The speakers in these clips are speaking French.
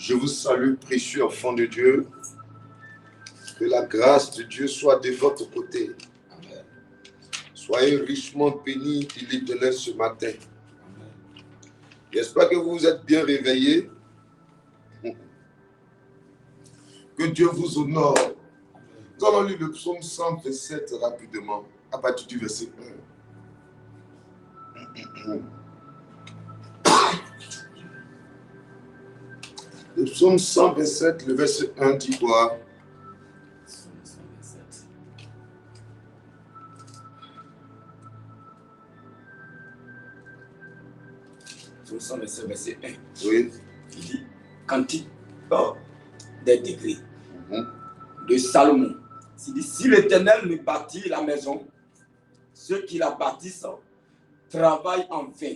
Je vous salue, précieux enfant de Dieu. Que la grâce de Dieu soit de votre côté. Amen. Soyez richement bénis de l'Éternel ce matin. Amen. J'espère que vous êtes bien réveillés. Que Dieu vous honore. Amen. Nous allons lire le psaume 127 rapidement, à partir du verset 1. Le psaume 127, le verset 1 dit quoi? Psaume 127, verset 1. Oui. Il dit cantique des degrés de Salomon. Il dit si l'Éternel me bâtit la maison, ceux qui la bâtissent travaillent en vain.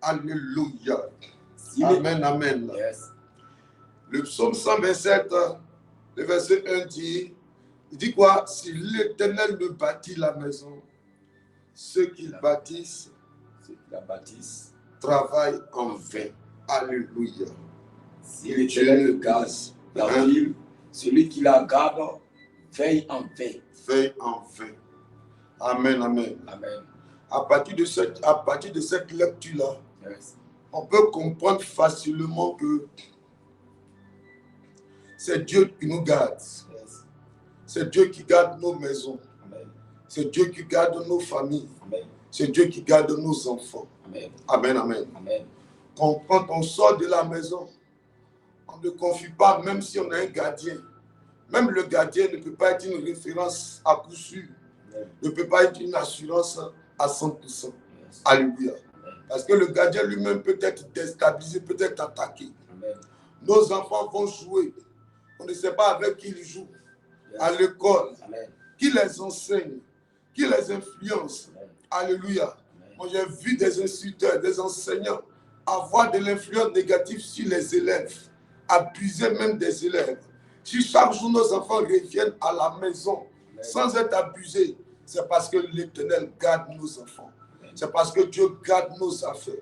Alléluia. Amen, amen. Yes. Le psaume 127, le verset 1 dit, il dit quoi? Si l'Éternel me bâtit la maison, ceux qui la bâtissent travaillent en vain. Alléluia. Si l'Éternel garde la ville, celui qui la garde veille en vain. Veille en vain. Amen, amen. Amen. À partir de cette lecture-là, yes, on peut comprendre facilement que c'est Dieu qui nous garde. Yes. C'est Dieu qui garde nos maisons. Amen. C'est Dieu qui garde nos familles. Amen. C'est Dieu qui garde nos enfants. Amen. Amen, amen. Amen. Quand on sort de la maison, on ne confie pas, même si on a un gardien. Même le gardien ne peut pas être une référence à coup sûr. Amen. Ne peut pas être une assurance à 100%. Yes. Alléluia. Amen. Parce que le gardien lui-même peut être déstabilisé, peut être attaqué. Amen. Nos enfants vont jouer. On ne sait pas avec qui ils jouent. Yes. À l'école. Amen. Qui les enseigne, qui les influence. Amen. Alléluia. Amen. Moi, j'ai vu des instituteurs, des enseignants avoir de l'influence négative sur les élèves, abuser même des élèves. Si chaque jour nos enfants reviennent à la maison, amen, sans être abusés, c'est parce que l'Éternel garde nos enfants. C'est parce que Dieu garde nos affaires.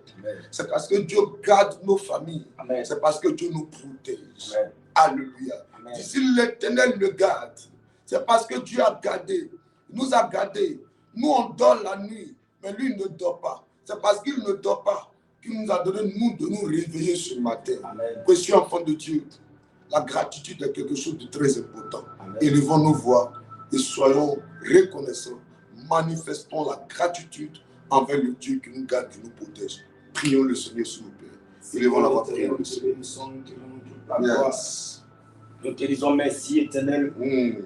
C'est parce que Dieu garde nos familles. C'est parce que Dieu nous protège. Amen. Alléluia. Si l'Éternel le garde, c'est parce que Dieu a gardé, nous a gardés. Nous, on dort la nuit, mais lui ne dort pas. C'est parce qu'il ne dort pas qu'il nous a donné de nous réveiller ce matin. Précieux enfant de Dieu, la gratitude est quelque chose de très important. Élevons nos voix et soyons reconnaissants. Manifestons la gratitude envers le Dieu qui nous garde, qui nous protège. Prions le Seigneur, s'il nous plaît. Élevons la voix, prions le Seigneur. Yes. Nous te disons merci, Éternel,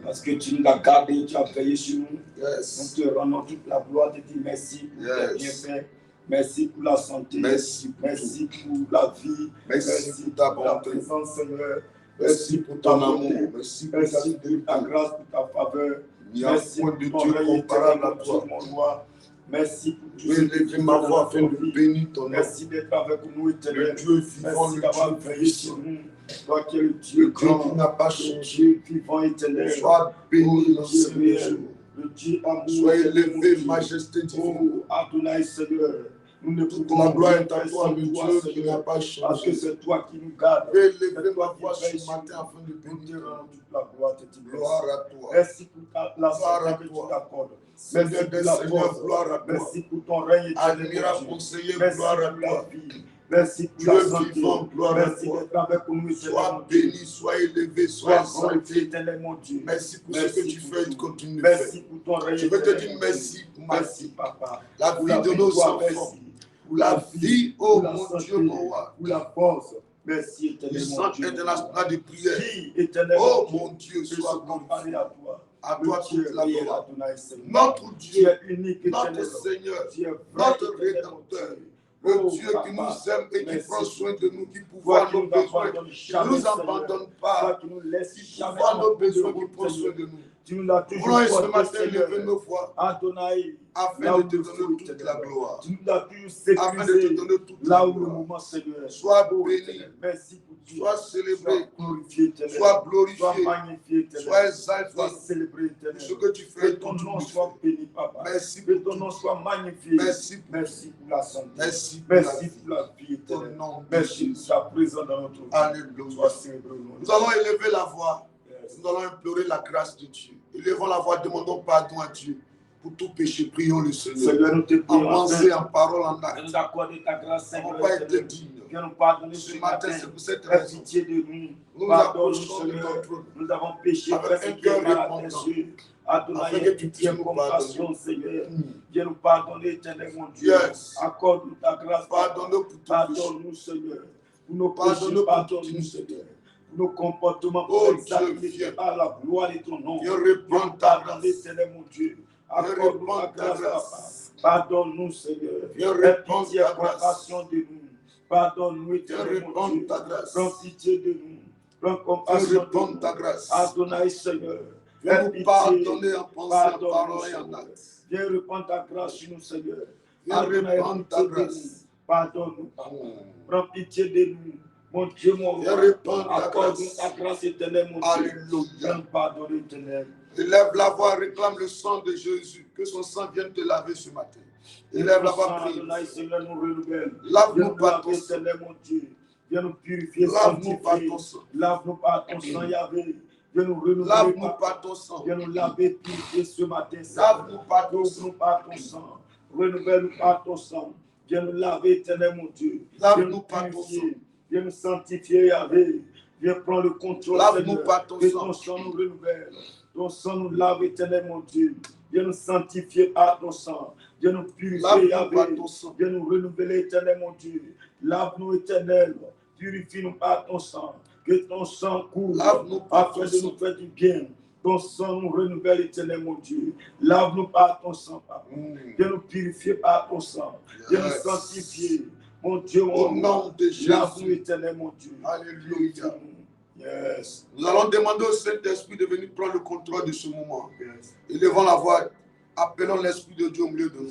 parce que tu nous as gardés, tu as veillé sur nous. Yes. Nous te rendons toute la gloire, te dis merci pour tes bienfaits. Merci pour la santé. Merci pour la vie. Merci pour ta bonté. La présence, Seigneur. Merci pour ton amour. Merci pour ta grâce, pour ta faveur. Merci pour Dieu comparable à toi. Merci pour tout ce que tu m'as voix afin de bénir ton nom. Merci d'être avec nous, Éternel. Le Dieu vivant, merci d'avoir veillé sur nous. Toi qui es le Dieu grand, qui n'a pas changé, vivant, Éternel. Sois béni dans ce jour. Le Dieu amour. Sois élevé, majesté divine. Adonai, Seigneur. Nous ne pouvons la gloire est à toi, le Dieu qui n'a pas changé. Parce que c'est toi qui nous gardes. Élevé ma voix ce matin afin de bénir toute la gloire. Gloire à toi. Merci pour la santé que tu t'accordes. Seigneur des seigneurs, gloire à toi. Merci pour ton règne éternel. Admirable conseiller, gloire à toi. Merci pour la santé. Vivant, gloire à toi. Sois béni, sois élevé, sois exalté. Mon Dieu. Merci pour ce que tu fais et continue de faire. Merci pour ton règne. Je veux te dire merci pour ma vie, papa. La vie de nos enfants. Pour la vie, oh mon Dieu, mon roi. Pour la force. Merci, éternel. Le centre international de prière. Éternel. Oh mon Dieu, sois comparé à toi. À toi toute la gloire. Notre Dieu, unique, notre Seigneur, notre Rédempteur. Le Dieu qui nous aime et qui prend soin de nous, qui pourvoit nos besoins, qui ne nous abandonne pas, qui pourvoit nos besoins, qui prend soin de nous. Tu nous l'as toujours dit ce matin, lever nos voix Adonai, afin de te donner toute la gloire. Tu nous l'as toujours sécurisé afin de te donner toute là la où gloire. le moment, Seigneur. Sois béni. Merci pour Sois célébré. Sois glorifié, Sois Sois glorifié. magnifié, Sois exalté. Sois célébré, Pour ce que tu fais. Que ton nom soit béni, Papa. Merci Que pour ton nom tout. soit magnifié. Merci pour la santé. Merci pour la vie Au éternelle. nom de Merci Jésus. pour ta présence dans notre vie. Alléluia. Sois célébré au nom de Nous allons élever la voix. Jésus. Nous allons implorer la grâce de Dieu. Élevons la voix, demandons pardon à Dieu. Pour tout péché, prions le Seigneur. Seigneur, nous te En prions. pensée, en parole, en Que acte. nous accorder ta grâce, Nous Seigneur. n'avons pas été éternel. dignes. Viens nous pardonner Ce ce matin, matin. c'est pour cette Aie raison. pitié de nous. Nous Pardonne-nous, approchons de ton Seigneur. trône. Nous avons péché, Avec fait un ce qui cœur est mal à tes repentant. yeux. Afin que Adonai, tu pitié, puisses nous compassion, pardonner. Seigneur. Viens nous pardonner, éternel mon Dieu. Yes. Accorde-nous ta grâce. Pardonne-nous pour tout péché. Pardonne-nous, Seigneur. Pour nos péchés, Pardonne-nous pour pardonne-nous, tout. Seigneur. Pour nos comportements, Oh, pour Dieu, exalter viens. à la gloire de ton nom. Viens Viens répandre nous ta pardonner, grâce. Seigneur mon Dieu. Viens Accorde-nous ta répandre ta grâce, Papa. grâce. Pardonne-nous, Seigneur. Viens Aie répandre pitié, ta grâce. compassion de nous. Pardonne-nous, Viens éternel mon répandre Dieu. ta grâce. Prends pitié de nous. Prends Viens compassion de répandre nous. ta grâce. Adonai, Seigneur. Viens Aie nous pitié. pardonner en pensée, en Pardonne-nous, parole et en Seigneur. acte. Viens répandre ta grâce sur nous, Seigneur. Viens Adonai, répandre ta pitié de grâce. nous. Pardonne-nous, Papa. Mm. Prends pitié de nous. Mon Dieu, mon Viens roi. répandre ta Accorde-nous grâce. ta grâce éternelle, mon Dieu. Viens Alléluia. nous pardonner, éternel. Élève la voix, réclame le sang de Jésus. Que son sang vienne te laver ce matin. Élève la voix, prie. Adonai, Seigneur, nous renouvelle. Lave-nous Viens nous par laver, ton sang. éternel, mon Dieu. Viens nous purifier, Lave-nous par sanctifier. ton sang. Lave-nous par ton sang, Yahvé. Viens nous renouveler. Lave-nous Papa. par ton sang. Viens nous laver, purifier ce matin. Seigneur. Lave-nous par ton sang. Ouvre-nous par ton sang. Renouvelle-nous par ton sang. Viens nous laver, éternel, mon Dieu. Viens Lave-nous nous par ton purifier. sang. Viens nous sanctifier, Yahvé. Viens prendre le contrôle, Lave-nous Seigneur. par ton Que sang. ton sang nous renouvelle. Ton sang nous lave, éternel, mon Dieu. Viens nous sanctifier par ton sang. Viens nous purifier, Lave-nous Yahvé. par ton sang. Viens nous renouveler, éternel, mon Dieu. Lave-nous, éternel. Purifie-nous par ton sang. Que ton sang coule Lave-nous par afin ton de sang. nous faire du bien. Ton sang nous renouvelle, éternel, mon Dieu. Lave-nous par ton sang, Papa. Viens nous purifier par ton sang. Viens nous Yes. sanctifier. Mon Dieu, Au mon nom roi. de Jésus. Lave-nous, éternel, mon Dieu. Alléluia. Yes. Nous allons demander au Saint-Esprit de venir prendre le contrôle de ce moment. Élevons la voix. Appelons l'Esprit de Dieu au milieu de nous.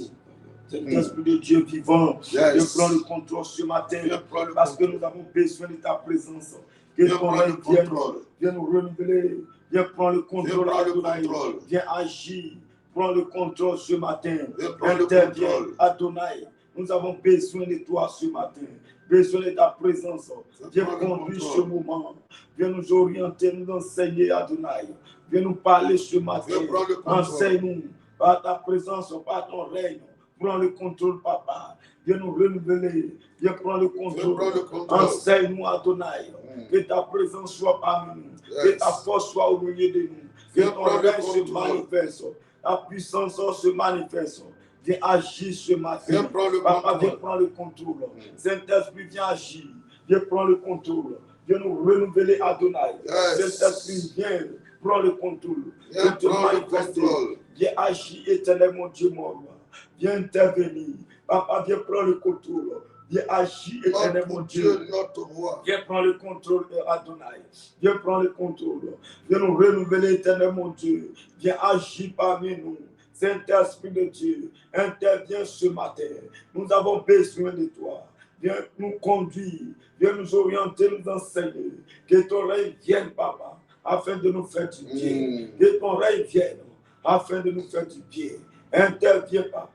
Cet esprit de Dieu vivant, Yes. viens prendre le contrôle ce matin. Viens prendre le Parce que contrôle. nous avons besoin de ta présence. Que Viens ton prendre règne le vienne. contrôle. Viens nous renouveler. Viens prendre le contrôle. Viens prendre le Adonai. contrôle. Viens agir. Prends le contrôle ce matin. Viens prendre le Interviens, contrôle. Adonai. Nous avons besoin de toi ce matin. Besoin de ta présence. Viens prendre le conduire contrôle. ce moment. Viens nous orienter, nous enseigner, Adonai. Viens nous parler ce matin. Viens prendre le contrôle. Enseigne-nous par ta présence, par ton règne. Prends le contrôle, Papa. Viens nous renouveler. Viens prendre le Viens contrôle. prendre le contrôle. Enseigne-nous, Adonai. Que ta présence soit parmi nous. Yes. Que ta force soit au milieu de nous. Que Viens ton prendre le règne se contrôle. manifeste. Ta puissance se manifeste. Viens agir ce matin. Viens prendre le Papa, contrôle. viens prendre le contrôle. Saint-Esprit, viens agir. Viens prendre le contrôle. Viens nous renouveler, Adonai. Yes. Saint-Esprit, viens prendre le contrôle. Viens te prendre le manifester. contrôle. Viens agir, éternel, mon Dieu, mon roi. Viens intervenir. Papa, viens prendre le contrôle. Viens agir, éternel, mon Notre Dieu. Dieu, notre roi. Viens prendre le contrôle, Adonai. Viens prendre le contrôle. Viens nous renouveler, éternel, mon Dieu. Viens agir parmi nous. Saint-Esprit de Dieu, interviens ce matin. Nous avons besoin de toi. Viens nous conduire. Viens nous orienter, nous enseigner. Que ton règne vienne, Papa, afin de nous faire du bien. Que ton règne vienne, afin de nous faire du bien. Interviens, Papa.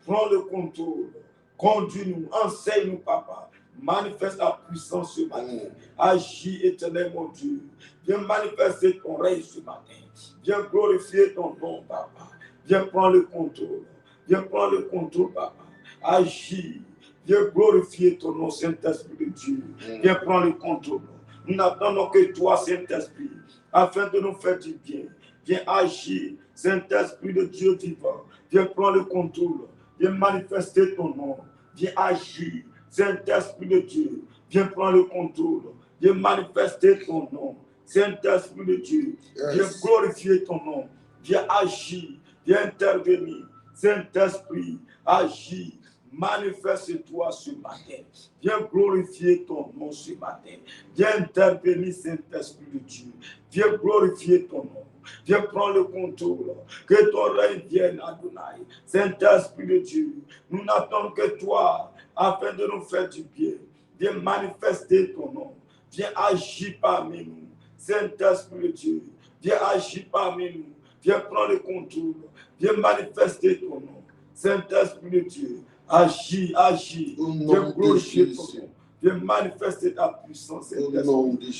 Prends le contrôle. Conduis-nous, enseigne-nous, Papa. Manifeste la puissance ce matin. Agis, éternel, mon Dieu. Viens manifester ton règne ce matin. Viens glorifier ton nom, Papa. Viens prendre le contrôle. Viens prendre le contrôle, Papa. Agis. Viens glorifier ton nom, Saint-Esprit de Dieu. Viens prendre le contrôle. Nous n'attendons que toi, Saint-Esprit, afin de nous faire du bien. Viens agir, Saint-Esprit de Dieu vivant. Viens prendre le contrôle. Viens manifester ton nom. Viens agir, Saint-Esprit de Dieu. Viens prendre le contrôle. Viens manifester ton nom. Saint-Esprit de Dieu. Viens glorifier ton nom. Viens agir. Viens intervenir. Saint-Esprit, agis. Manifeste-toi ce matin. Viens glorifier ton nom ce matin. Viens intervenir, Saint-Esprit de Dieu. Viens glorifier ton nom. Viens prendre le contrôle. Que ton règne vienne, Adonai. Saint-Esprit de Dieu, nous n'attendons que toi afin de nous faire du bien. Viens manifester ton nom. viens agir parmi nous. Saint-Esprit de Dieu, viens agir parmi nous. Viens prendre le contrôle. Viens manifester ton nom. Saint-Esprit de Dieu, agis, agis. Viens glorifier ton nom. Viens manifester ta puissance.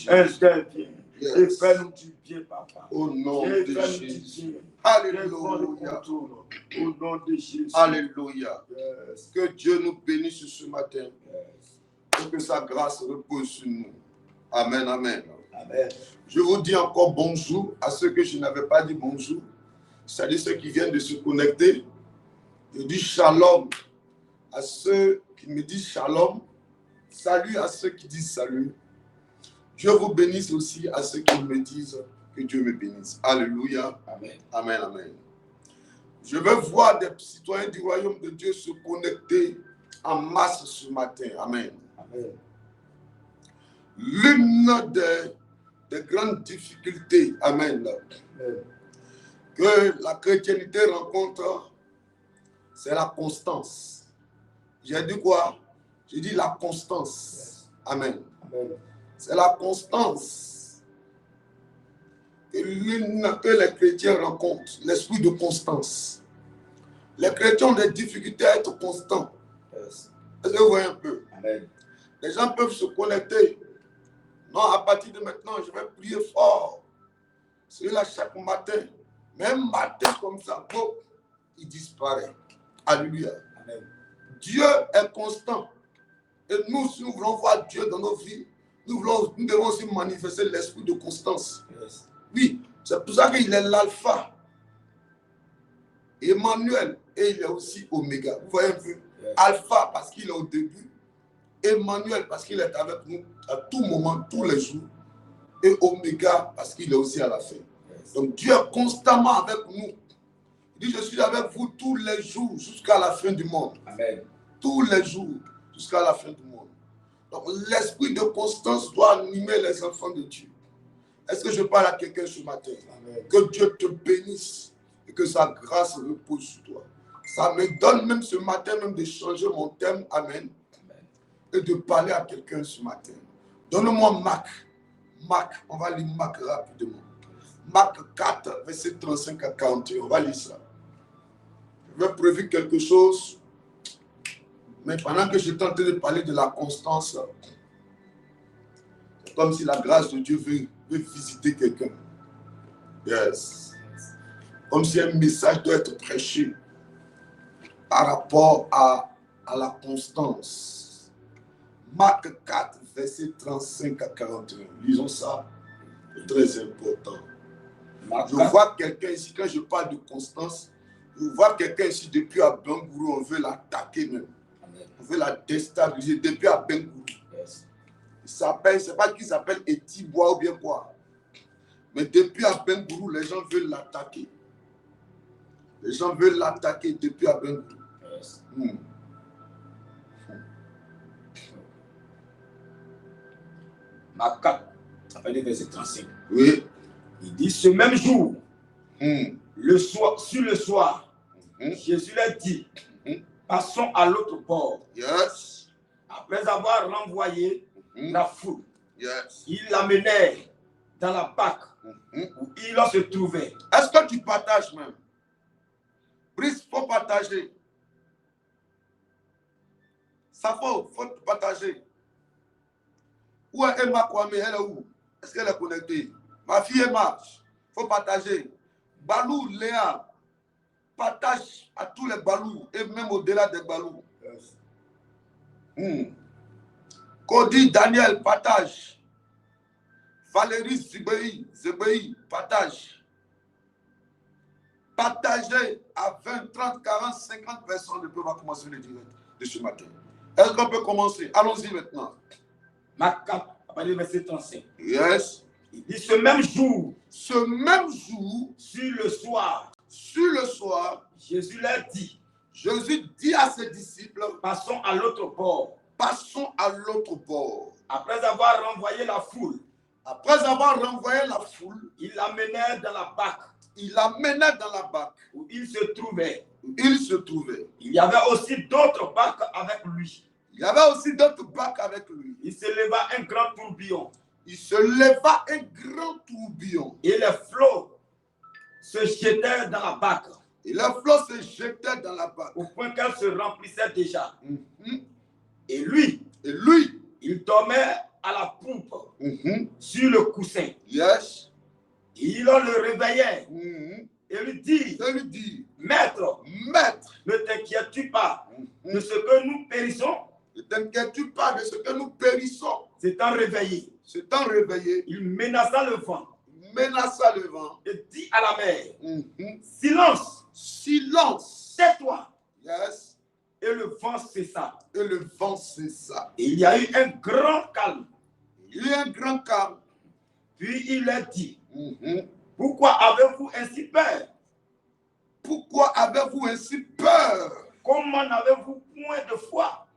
Interviens. Et fais-nous du bien, Papa. Au nom de Jésus. Alléluia. Au nom de Jésus. Alléluia. Yes. Que Dieu nous bénisse ce matin. Yes. Et que sa grâce repose sur nous. Amen, amen. Amen. Je vous dis encore bonjour à ceux que je n'avais pas dit bonjour. C'est-à-dire ceux qui viennent de se connecter. Je dis shalom à ceux qui me disent shalom. Salut à ceux qui disent salut. Dieu vous bénisse aussi à ceux qui me disent que Dieu me bénisse. Alléluia. Amen. Amen, amen. Je veux voir des citoyens du royaume de Dieu se connecter en masse ce matin. Amen. Amen. L'une des grandes difficultés, amen, que la chrétienté rencontre, c'est la constance. J'ai dit quoi? J'ai dit la constance. Amen. Amen. C'est la constance que les chrétiens rencontrent, l'esprit de constance. Les chrétiens ont des difficultés à être constants. Yes. Est-ce que vous voyez un peu? Amen. Les gens peuvent se connecter. Non, à partir de maintenant, je vais prier fort. Celui-là, chaque matin, même matin comme ça, bon, il disparaît. Alléluia. Amen. Dieu est constant. Et nous, si nous voulons voir Dieu dans nos vies, nous devons aussi manifester l'esprit de constance. Yes. Oui, c'est pour ça qu'il est l'alpha, Emmanuel, et il est aussi Oméga. Vous voyez un peu? Yes. Alpha parce qu'il est au début, Emmanuel parce qu'il est avec nous à tout moment, tous les jours, et Oméga parce qu'il est aussi à la fin. Yes. Donc Dieu est constamment avec nous. Il dit, je suis avec vous tous les jours jusqu'à la fin du monde. Amen. Tous les jours jusqu'à la fin du monde. Donc l'esprit de constance doit animer les enfants de Dieu. Est-ce que je parle à quelqu'un ce matin? Amen. Que Dieu te bénisse et que sa grâce repose sur toi. Ça me donne même ce matin même de changer mon thème. Amen. Amen. Et de parler à quelqu'un ce matin. Donne-moi Marc. Marc, on va lire Marc rapidement. Marc 4, verset 35 à 41. On va lire ça. Je vais prévoir quelque chose. Mais pendant que je tentais de parler de la constance, c'est comme si la grâce de Dieu veut visiter quelqu'un. Yes. Comme si un message doit être prêché par rapport à la constance. Marc 4, verset 35 à 41. Lisons ça. C'est très important. Je vois quelqu'un ici, quand je parle de constance, je vois quelqu'un ici depuis à Bengourou, on veut l'attaquer même. On veut la déstabiliser depuis à Bengourou. Yes. Il s'appelle, c'est pas qu'il s'appelle Etibois ou bien quoi. Mais depuis à Bengourou, les gens veulent l'attaquer. Les gens veulent l'attaquer depuis à Bengourou. Yes. Marc 4, ça fait verset 35. Oui. Il dit ce même jour, sur le soir, Jésus leur dit, passons à l'autre bord. Yes. Après avoir renvoyé la foule, Yes. il l'amenait dans la barque où il se trouvait. Est-ce que tu partages même? Brice, il faut partager. Ça faut partager. Où est Emma Kwame? Elle est où? Est-ce qu'elle est connectée? Ma fille Emma, il faut partager. Balou, Léa, partage à tous les balous et même au-delà des balous. Yes. Cody, Daniel, partage. Valérie, Zébéi, partage. Partagez à 20, 30, 40, 50 personnes. On va commencer le direct de ce matin. Est-ce qu'on peut commencer? Allons-y maintenant. Marc 4, verset 35. Yes. Il dit ce même jour, sur le soir, Jésus leur dit, Jésus dit à ses disciples, passons à l'autre bord. Après avoir renvoyé la foule, il l'amenait dans la barque où il se trouvait. Il y avait aussi d'autres barques avec lui. Il s'éleva un grand tourbillon. il se leva un grand tourbillon. Et les flots se jetaient dans la barque. Et les flots se jetaient dans la barque. Au point qu'elle se remplissait déjà. Mm-hmm. Et lui, il dormait à la poupe, sur le coussin. Yes. Et il le réveillait. Et lui dit, Maître, ne t'inquiètes-tu pas de ce que nous périssons? Ne t'inquiètes-tu pas de ce que nous périssons? S'étant réveillé, il menaça le vent. Et dit à la mer, silence, tais-toi. Yes. Et le vent cessa. Et il y a eu un grand calme. Puis il leur dit, pourquoi avez-vous ainsi peur? Comment n'avez-vous point de foi?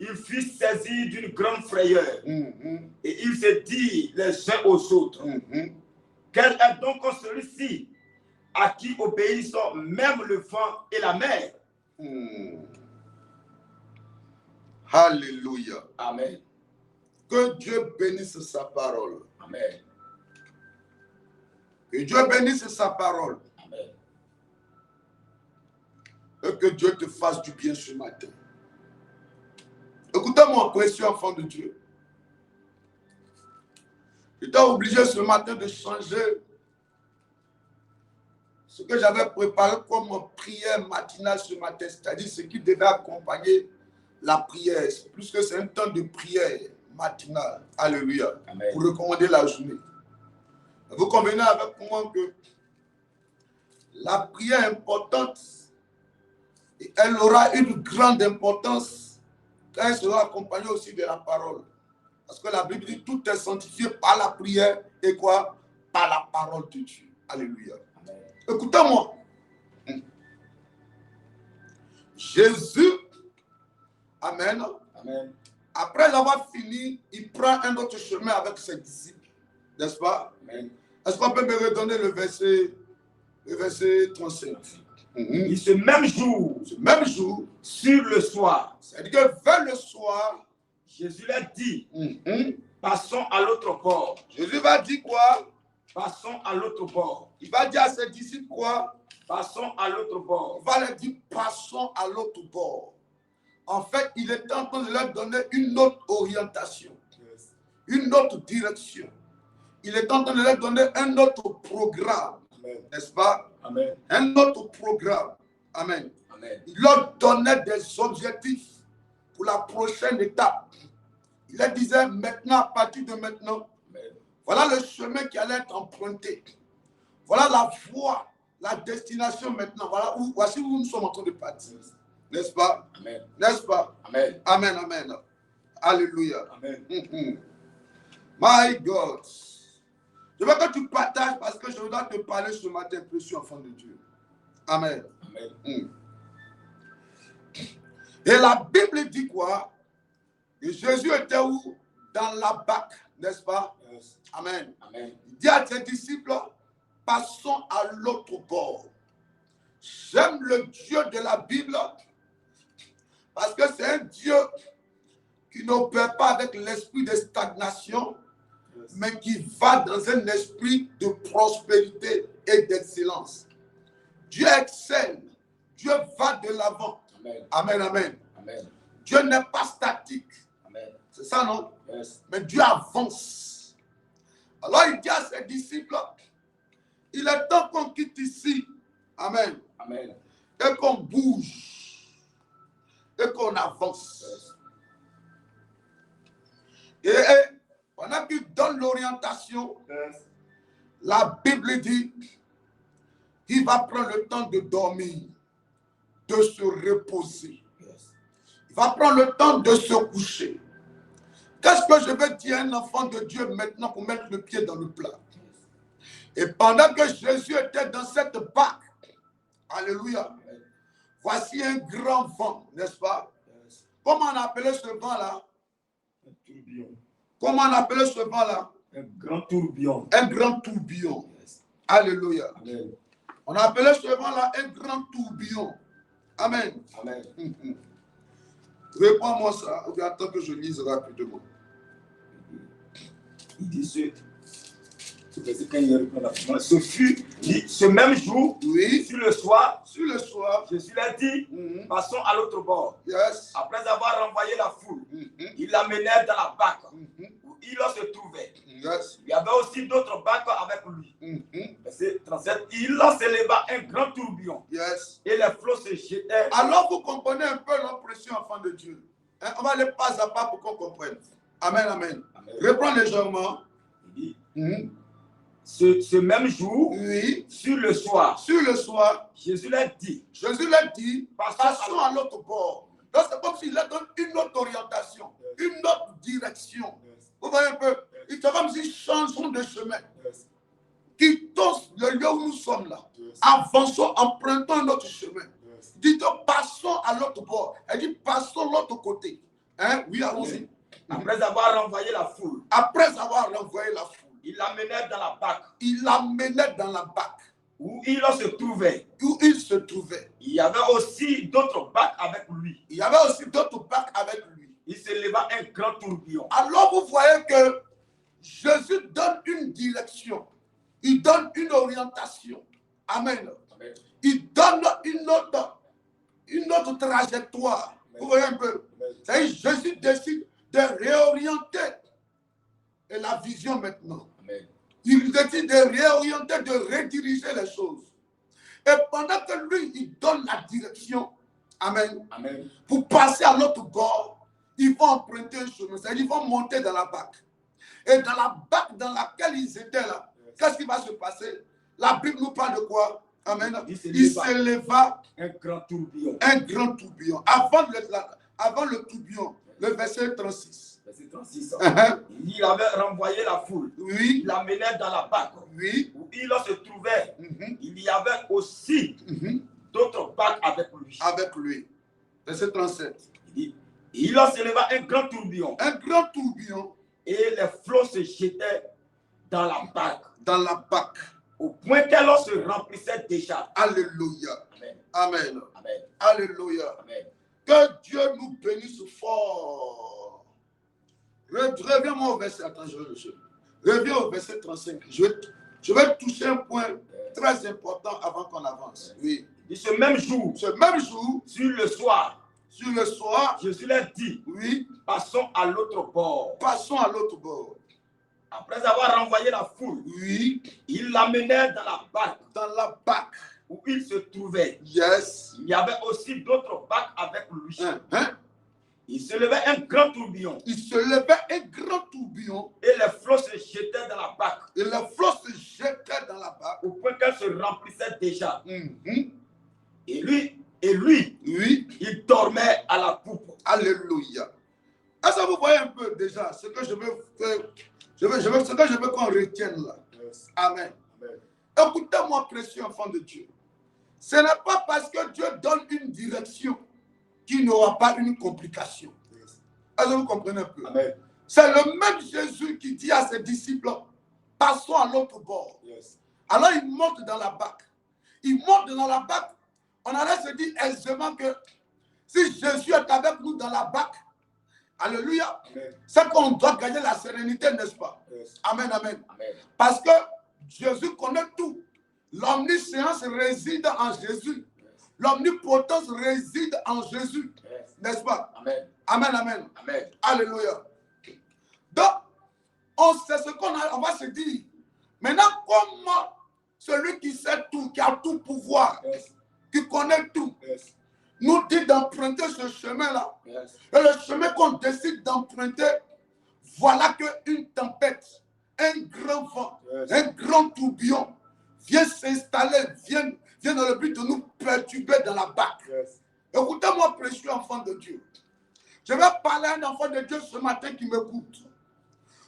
Il fut saisi d'une grande frayeur. Et il se dit les uns aux autres, quel est donc celui-ci à qui obéissent même le vent et la mer? Alléluia. Amen. Que Dieu bénisse sa parole. Amen. Que Dieu bénisse sa parole. Amen. Et que Dieu te fasse du bien ce matin. Écoutez-moi, précieux enfant de Dieu. J'étais obligé ce matin de changer ce que j'avais préparé comme prière matinale ce matin, c'est-à-dire ce qui devait accompagner la prière, plus que c'est un temps de prière matinale. Alléluia. Amen. Pour recommander la journée. Vous convenez avec moi que la prière est importante et elle aura une grande importance quand elle sera accompagnée aussi de la parole. Parce que la Bible dit tout est sanctifié par la prière et quoi? Par la parole de Dieu. Alléluia. Amen. Écoutez-moi. Jésus, amen. Amen. Après avoir fini, il prend un autre chemin avec ses disciples. N'est-ce pas? Amen. Est-ce qu'on peut me redonner le verset 35? Et ce même jour, sur le soir, c'est-à-dire que vers le soir, Jésus leur dit, passons à l'autre bord. Jésus va dire quoi? Passons à l'autre bord. Il va dire à ses disciples quoi? Passons à l'autre bord. Il va leur dire passons à l'autre bord. En fait, il est en train de leur donner une autre orientation, une autre direction. Il est en train de leur donner un autre programme, n'est-ce pas? Amen. Un autre programme. Amen. Amen. Il leur donnait des objectifs pour la prochaine étape. Il leur disait maintenant, à partir de maintenant, amen, voilà le chemin qui allait être emprunté. Voilà la voie, la destination maintenant. Voilà voici où nous sommes en train de partir. N'est-ce pas? Amen. N'est-ce pas? Amen. Amen, amen. Alléluia. Amen. My God. Je veux que tu partages parce que je voudrais te parler ce matin, précieux enfant de Dieu. Amen. Amen. Et la Bible dit quoi? Et Jésus était où? Dans la barque, n'est-ce pas? Yes. Amen. Amen. Il dit à ses disciples, passons à l'autre bord. J'aime le Dieu de la Bible parce que c'est un Dieu qui n'opère pas avec l'esprit de stagnation, mais qui va dans un esprit de prospérité et d'excellence. Dieu excelle. Dieu va de l'avant. Amen. Amen, amen. Amen. Dieu n'est pas statique. Amen. C'est ça, non? Yes. Mais Dieu avance. Alors il dit à ses disciples, il est temps qu'on quitte ici. Amen. Amen. Et qu'on bouge. Et qu'on avance. Yes. Et pendant qu'il donne l'orientation, yes, la Bible dit qu'il va prendre le temps de dormir, de se reposer. Yes. Il va prendre le temps de se coucher. Qu'est-ce que je veux dire à un enfant de Dieu maintenant pour mettre le pied dans le plat? Yes. Et pendant que Jésus était dans cette barque, alléluia, yes, voici un grand vent, n'est-ce pas? Yes. Comment on appelait ce vent-là? Un tourbillon. Comment on appelait ce vent-là? Un grand tourbillon. Un grand tourbillon. Yes. Alléluia. Amen. On appelait ce vent-là un grand tourbillon. Amen. Amen. Réponds-moi ça, ou attends que je lise rapidement. Il dit ce fut ce même jour, oui, sur le soir, Jésus leur dit, passons à l'autre bord. Yes. Après avoir renvoyé la foule, ils l'amenèrent dans la barque où il se trouvait. Yes. Il y avait aussi d'autres barques avec lui. Verset 37, il s'éleva un grand tourbillon. Yes. Et les flots se jetaient. Alors vous comprenez un peu l'impression, enfant de Dieu. Hein? On va aller pas à pas pour qu'on comprenne. Amen, amen. Reprends légèrement. Il dit, ce même jour, oui, sur le soir, Jésus leur dit, passons à l'autre bord. Donc c'est comme s'il leur donne une autre orientation, une autre direction. Vous voyez un peu, il c'est comme s'ils changeons de chemin. Quittons le lieu où nous sommes là. Avançons, empruntons un autre chemin. Dites, passons à l'autre bord. Elle dit, passons l'autre côté. Hein? Oui, allons-y. Après avoir renvoyé la foule, il l'amenait dans la barque. Où il se trouvait. Il y avait aussi d'autres barques avec lui. Il s'éleva un grand tourbillon. Alors vous voyez que Jésus donne une direction. Il donne une orientation. Amen. Amen. Il donne une autre trajectoire. Amen. Vous voyez un peu. Jésus décide de réorienter et la vision maintenant. Amen. Il décide de réorienter, de rediriger les choses. Et pendant que lui, il donne la direction, amen, amen, pour passer à l'autre bord, ils vont emprunter un chemin, c'est-à-dire ils vont monter dans la barque. Et dans la barque dans laquelle ils étaient là, qu'est-ce qui va se passer? La Bible nous parle de quoi? Amen. Il s'éleva un grand tourbillon. Avant le tourbillon, le verset 36. Verset 36. Il avait renvoyé la foule. Oui. Il l'amenait dans la barque. Oui. Où il se trouvait. Il y avait aussi d'autres barques avec lui. Verset 37. Il s'éleva un grand tourbillon. Et les flots se jetaient dans la barque. Au point qu'elle se remplissait déjà. Alléluia. Amen. Amen. Amen. Alléluia. Amen. Que Dieu nous bénisse fort. Reviens-moi au verset. Attends, reviens au verset 35. Je vais toucher un point très important avant qu'on avance. Oui. Et ce même jour, sur le soir, Jésus leur dit, oui, passons à l'autre bord. Après avoir renvoyé la foule, oui, il l'amenait dans la barque. Où il se trouvait. Yes. Il y avait aussi d'autres barques avec lui. Il se levait un grand tourbillon. Et les flots se jetaient dans la barque. Au point qu'elle se remplissait déjà. Et lui, oui, il dormait à la poupe. Alléluia. Est-ce que vous voyez un peu déjà ce que je veux faire? Ce que je veux qu'on retienne là. Yes. Amen. Amen. Écoutez-moi, précieux enfant de Dieu. Ce n'est pas parce que Dieu donne une direction qu'il n'y aura pas une complication. Yes. Est-ce que vous comprenez un peu? C'est le même Jésus qui dit à ses disciples, passons à l'autre bord. Yes. Alors il monte dans la barque. On allait se dire aisément que si Jésus est avec nous dans la barque, alléluia, c'est qu'on doit gagner la sérénité, n'est-ce pas? Yes. Amen, amen, amen. Parce que Jésus connaît tout. L'omniscience réside en Jésus. Yes. L'omnipotence réside en Jésus. Yes. N'est-ce pas? Amen. Amen, amen, amen. Alléluia. Donc, on sait ce on va se dire. Maintenant, comment celui qui sait tout, qui a tout pouvoir, yes, qui connaît tout, yes, nous dit d'emprunter ce chemin-là. Yes. Et le chemin qu'on décide d'emprunter, voilà qu'une tempête, un grand vent, yes, un grand tourbillon vient s'installer, vient dans le but de nous perturber dans la barque. Yes. Écoutez-moi, précieux enfant de Dieu. Je vais parler à un enfant de Dieu ce matin qui m'écoute.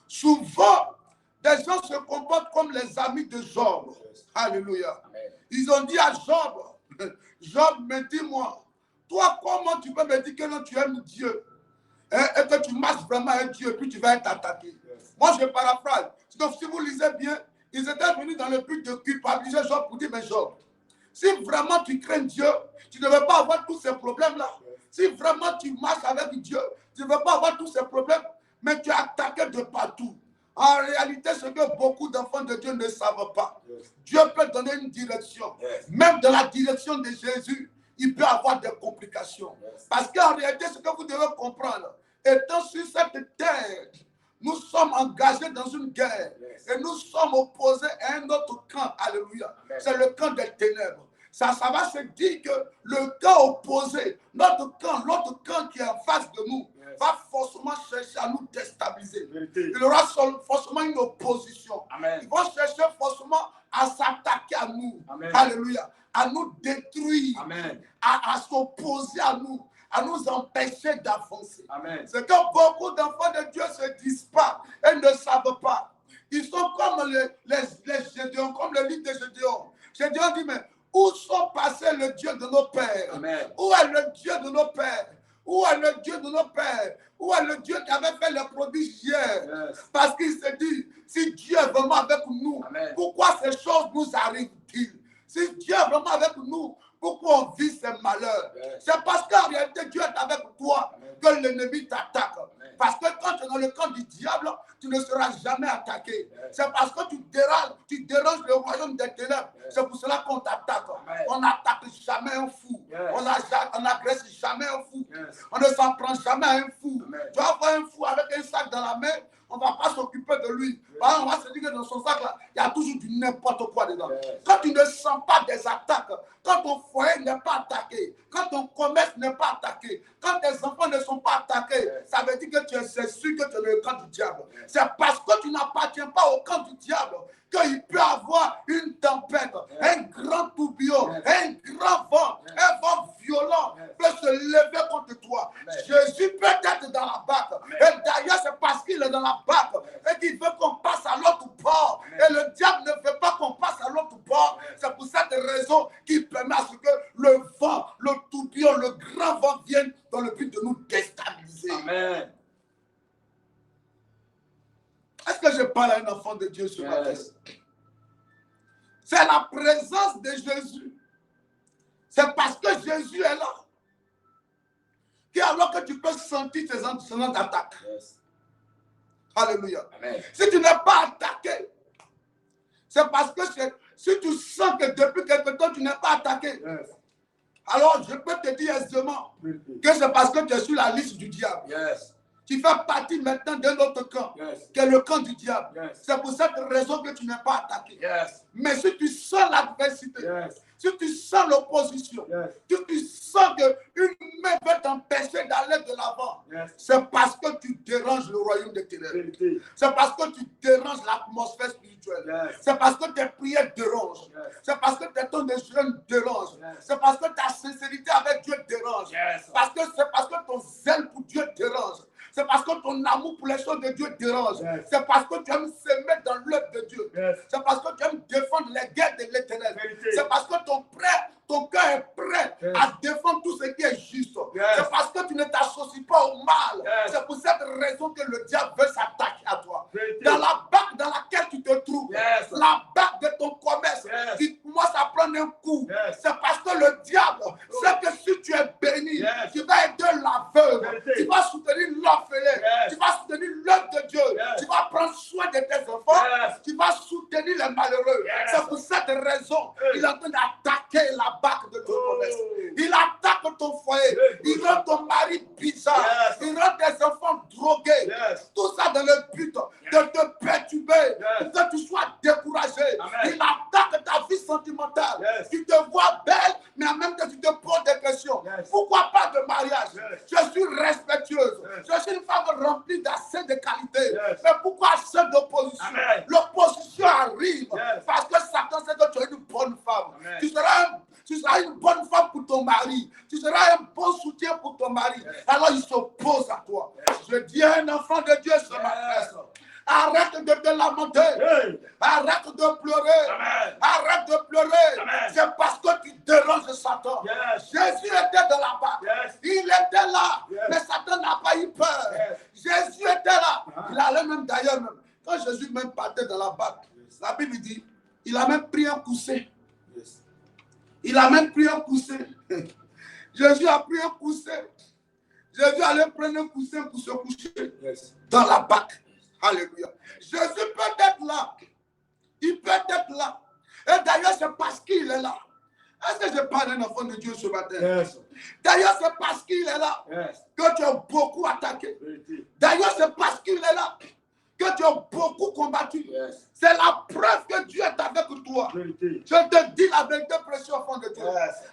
Souvent, des gens se comportent comme les amis de Job. Yes. Alléluia. Amen. Ils ont dit à Job, Job, mais dis-moi, toi, comment tu peux me dire que non, tu aimes Dieu et que tu marches vraiment avec Dieu et puis tu vas être attaqué? Yes. Moi, je paraphrase. Donc, si vous lisez bien, ils étaient venus dans le but de culpabiliser Job pour dire, mais Job, si vraiment tu crains Dieu, tu ne veux pas avoir tous ces problèmes-là. Yes. Si vraiment tu marches avec Dieu, tu ne veux pas avoir tous ces problèmes, mais tu es attaqué de partout. En réalité, ce que beaucoup d'enfants de Dieu ne savent pas, Dieu peut donner une direction. Même dans la direction de Jésus, il peut avoir des complications. Parce qu'en réalité, ce que vous devez comprendre, étant sur cette terre, nous sommes engagés dans une guerre et nous sommes opposés à un autre camp. Alléluia. C'est le camp des ténèbres. Ça va se dire que le camp opposé, l'autre camp qui est en face de nous, va forcément chercher à nous déstabiliser. Il y aura forcément une opposition. Amen. Ils vont chercher forcément à s'attaquer à nous. Amen. Alléluia. À nous détruire. Amen. À s'opposer à nous empêcher d'avancer. C'est que beaucoup d'enfants de Dieu ne se disent pas et ne savent pas. Ils sont comme les Gédéons, comme le livre de Gédéon. Gédéon dit, mais où sont passés le Dieu de nos pères? Amen. Où est le Dieu de nos pères? Où est le Dieu de nos pères? Où est le Dieu qui avait fait les prodiges hier? Parce qu'il se dit, si Dieu est vraiment avec nous, Amen, pourquoi ces choses nous arrivent-ils? Si Dieu est vraiment avec nous, pourquoi on vit ces malheurs? C'est parce qu'en réalité, Dieu est avec toi. Amen. Que l'ennemi t'attaque. Parce que quand tu es dans le camp du diable, tu ne seras jamais attaqué. C'est parce que tu déranges le royaume des ténèbres. C'est pour cela qu'on t'attaque. On n'attaque jamais un fou. On n'agresse jamais un fou. On ne s'en prend jamais à un fou. Tu vas voir un fou avec un sac dans la main, on ne va pas s'occuper de lui. On va se dire que dans son sac, là, il y a toujours du n'importe quoi dedans. Quand tu ne sens pas des attaques, quand ton foyer n'est pas attaqué, quand ton commerce n'est pas attaqué, quand tes enfants ne sont pas attaqués, ça veut dire que c'est sûr que tu es dans le camp du diable. C'est parce que tu n'appartiens pas au camp du diable qu'il peut avoir une tempête, un grand tourbillon, un grand vent, un vent violent peut se lever contre toi. Jésus peut être dans la barque. Et d'ailleurs, c'est parce qu'il est dans la barque et qu'il veut qu'on passe à l'autre bord. Et le diable ne veut pas qu'on passe à l'autre bord. C'est pour cette raison qu'il permet à ce que le vent, le tourbillon, le grand vent vienne dans le but de nous déstabiliser. Amen. Est-ce que je parle à un enfant de Dieu ce matin? C'est la présence de Jésus. C'est parce que Jésus est là. Alors que tu peux sentir tes antécédents d'attaque. Alléluia. Amen. Si tu n'es pas attaqué, c'est parce que si tu sens que depuis quelque temps tu n'es pas attaqué, alors je peux te dire aisément que c'est parce que tu es sur la liste du diable. Tu fais partie maintenant d'un autre camp, qui est le camp du diable. C'est pour cette raison que tu n'es pas attaqué. Mais si tu sens l'adversité, si tu sens l'opposition, si tu sens qu'une main veut t'empêcher d'aller de l'avant, c'est parce que tu déranges le royaume des ténèbres. C'est parce que tu déranges l'atmosphère spirituelle. C'est parce que tes prières dérangent. C'est parce que tes temps de jeûne dérangent. C'est parce que ta sincérité avec Dieu dérange. C'est parce que ton zèle pour Dieu dérange. C'est parce que ton amour pour les choses de Dieu dérange. C'est parce que tu aimes s'aimer dans l'œuvre de Dieu. C'est parce que tu aimes défendre les guerres de l'Éternel. C'est parce que ton cœur est prêt à défendre tout ce qui est juste. C'est parce que tu ne t'associes pas au mal. C'est pour cette raison que le diable veut s'attaquer à toi. Dans la barque dans laquelle tu te trouves, la barque de ton commerce qui commence à prendre un coup, c'est parce que le diable sait que si tu es béni, tu vas aider la veuve, tu vas soutenir l'orphelin, tu vas soutenir l'œuvre de Dieu, tu vas prendre soin de tes enfants, tu vas soutenir les malheureux. C'est pour cette raison qu'il est en train d'attaquer la barque de ton commerce. Il attaque ton foyer, il rend ton mari bizarre, il rend tes enfants drogués. Tout ça dans le but de te perturber, pour que tu sois découragé. Il attaque ta vie sentimentale. Tu te vois belle, mais en même temps tu te poses des questions. Pourquoi pas de mariage? Je suis respectueuse. Je suis une femme remplie d'assez de qualité. Mais pourquoi assez d'opposition? L'opposition arrive parce que Satan sait que tu es une bonne femme. Tu seras une bonne femme pour ton mari. Tu seras un bon soutien pour ton mari. Alors il s'oppose à toi. Je dis à un enfant de Dieu ce matin, arrête de te lamenter. Arrête de pleurer. Arrête de pleurer. C'est parce que tu déranges Satan. Jésus était dans la barque. Il était là. Mais Satan n'a pas eu peur. Jésus était là. Il allait même d'ailleurs, quand Jésus même partait dans la barque, la Bible dit, il a même pris un coussin. Il a même pris un coussin. Jésus a pris un coussin. Jésus allait prendre un coussin pour se coucher dans la barque. Alléluia. Jésus peut être là. Il peut être là. Et d'ailleurs, c'est parce qu'il est là. Est-ce que je parle d'un enfant de Dieu ce matin? Yes. D'ailleurs, c'est parce qu'il est là que tu as beaucoup attaqué. D'ailleurs, c'est parce qu'il est là que tu as beaucoup combattu. C'est la preuve que Dieu est avec toi. Je te dis la vérité, précieux enfant de Dieu.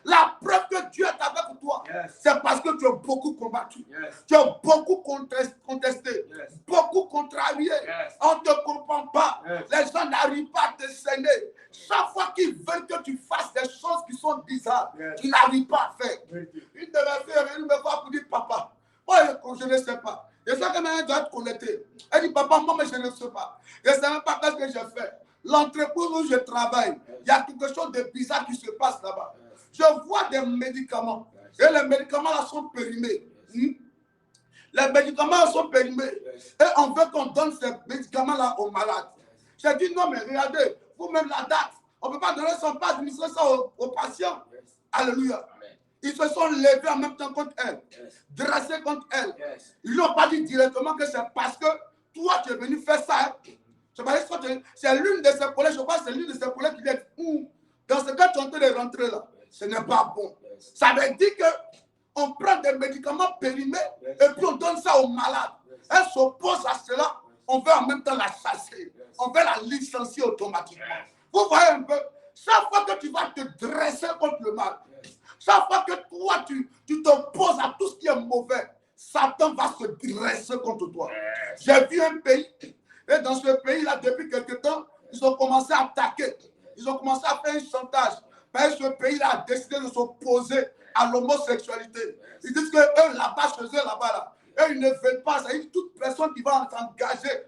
La preuve que Dieu est avec toi, c'est parce que tu as beaucoup combattu. Tu as beaucoup contesté, beaucoup contrarié. On ne te comprend pas. Les gens n'arrivent pas à te sceller. Chaque fois qu'ils veulent que tu fasses des choses qui sont bizarres, tu n'arrives pas à faire. Une de mes filles, elle me voit pour dire, papa, moi je ne sais pas. Je sais que maintenant, doit être connecté. Elle dit, papa, moi, mais je ne sais pas. Je ne sais même pas ce que je fais. L'entreprise où je travaille, il y a quelque chose de bizarre qui se passe là-bas. Je vois des médicaments. Et les médicaments là sont périmés. Les médicaments sont périmés. Et on veut qu'on donne ces médicaments là aux malades. J'ai dit, non, mais regardez, vous-même la date. On ne peut pas donner son pas, administrer ça aux patients. Alléluia. Ils se sont levés en même temps contre elle, dressés contre elle. Ils n'ont pas dit directement que c'est parce que toi tu es venu faire ça. C'est l'une de ses collègues, je crois que c'est l'une de ses collègues qui dit, dans ce cas tu es en train de rentrer là, ce n'est pas bon. Ça veut dire qu'on prend des médicaments périmés et puis on donne ça aux malades. Elle s'oppose à cela, on veut en même temps la chasser, on veut la licencier automatiquement. Vous voyez un peu, chaque fois que tu vas te dresser contre le mal, chaque fois que toi, tu t'opposes à tout ce qui est mauvais, Satan va se dresser contre toi. J'ai vu un pays, et dans ce pays-là, depuis quelque temps, ils ont commencé à attaquer. Ils ont commencé à faire un chantage. Mais ce pays-là a décidé de s'opposer à l'homosexualité. Ils disent que eux, là-bas, chez eux, là-bas, eux, ils ne veulent pas. C'est toute personne qui va s'engager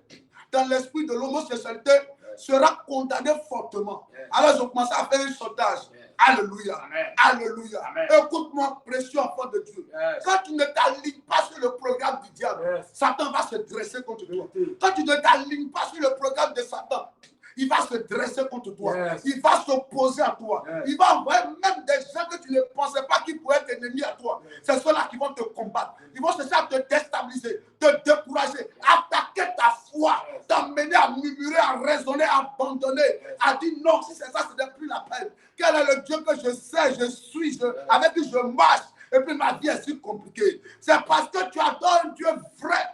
dans l'esprit de l'homosexualité sera condamnée fortement. Alors, ils ont commencé à faire un chantage. Alléluia. Alléluia. Écoute-moi, précieux enfant de Dieu. Quand tu ne t'alignes pas sur le programme du diable, Satan va se dresser contre toi. Quand tu ne t'alignes pas sur le programme de Satan, il va se dresser contre toi. Il va s'opposer à toi. Il va envoyer même des gens que tu ne pensais pas qu'ils pourraient être ennemis à toi. C'est ceux-là qui vont te combattre. Ils vont chercher à te déstabiliser, te décourager, attaquer ta foi, t'emmener à murmurer, à raisonner, à abandonner, à dire non, si c'est ça, ce n'est plus la peine. Quel est le Dieu que je sais, je suis, avec qui je marche, et puis ma vie est si compliquée. C'est parce que tu adores un Dieu vrai.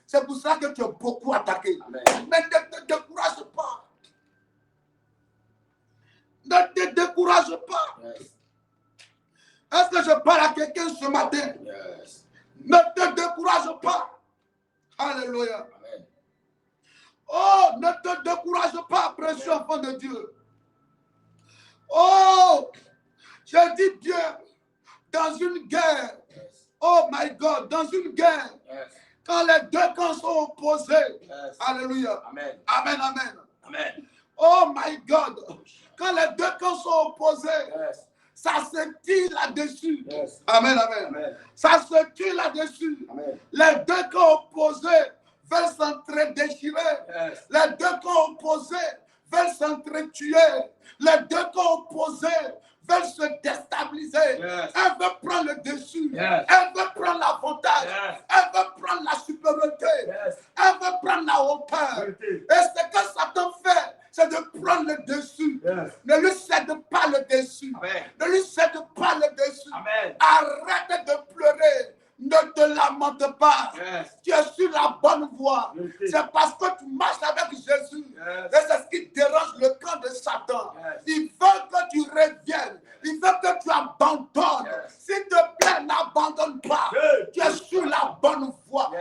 C'est pour ça que tu es beaucoup attaqué. Mais ne te décourage pas. Ne te décourage pas. Est-ce que je parle à quelqu'un ce matin? Ne te décourage pas. Alléluia. Oh, ne te décourage pas, précieux enfant de Dieu. Oh, j'ai dit Dieu, dans une guerre, oh my God, dans une guerre, quand les deux camps sont opposés, alléluia, amen, amen, amen. Oh my God, quand les deux camps sont opposés, ça se tire là-dessus. Amen, amen. Ça se tire là-dessus. Les deux camps opposés veulent s'entre-déchirer. Les deux camps opposés veulent s'entretuer. Les deux camps opposés veulent se déstabiliser. Elle veut prendre le dessus. Elle veut prendre l'avantage. Elle veut prendre la supériorité. Elle veut prendre la hauteur. Et ce que Satan fait, c'est de prendre le dessus. Ne lui cède pas le dessus. Ne lui cède pas le dessus. Arrête de pleurer. Ne te lamente pas. Tu es sur la bonne voie. C'est parce que tu marches avec Jésus. Et c'est ce qui dérange le camp de Satan. Il veut que tu reviennes. Il veut que tu abandonnes. S'il te plaît, n'abandonne pas. Tu es sur la bonne voie.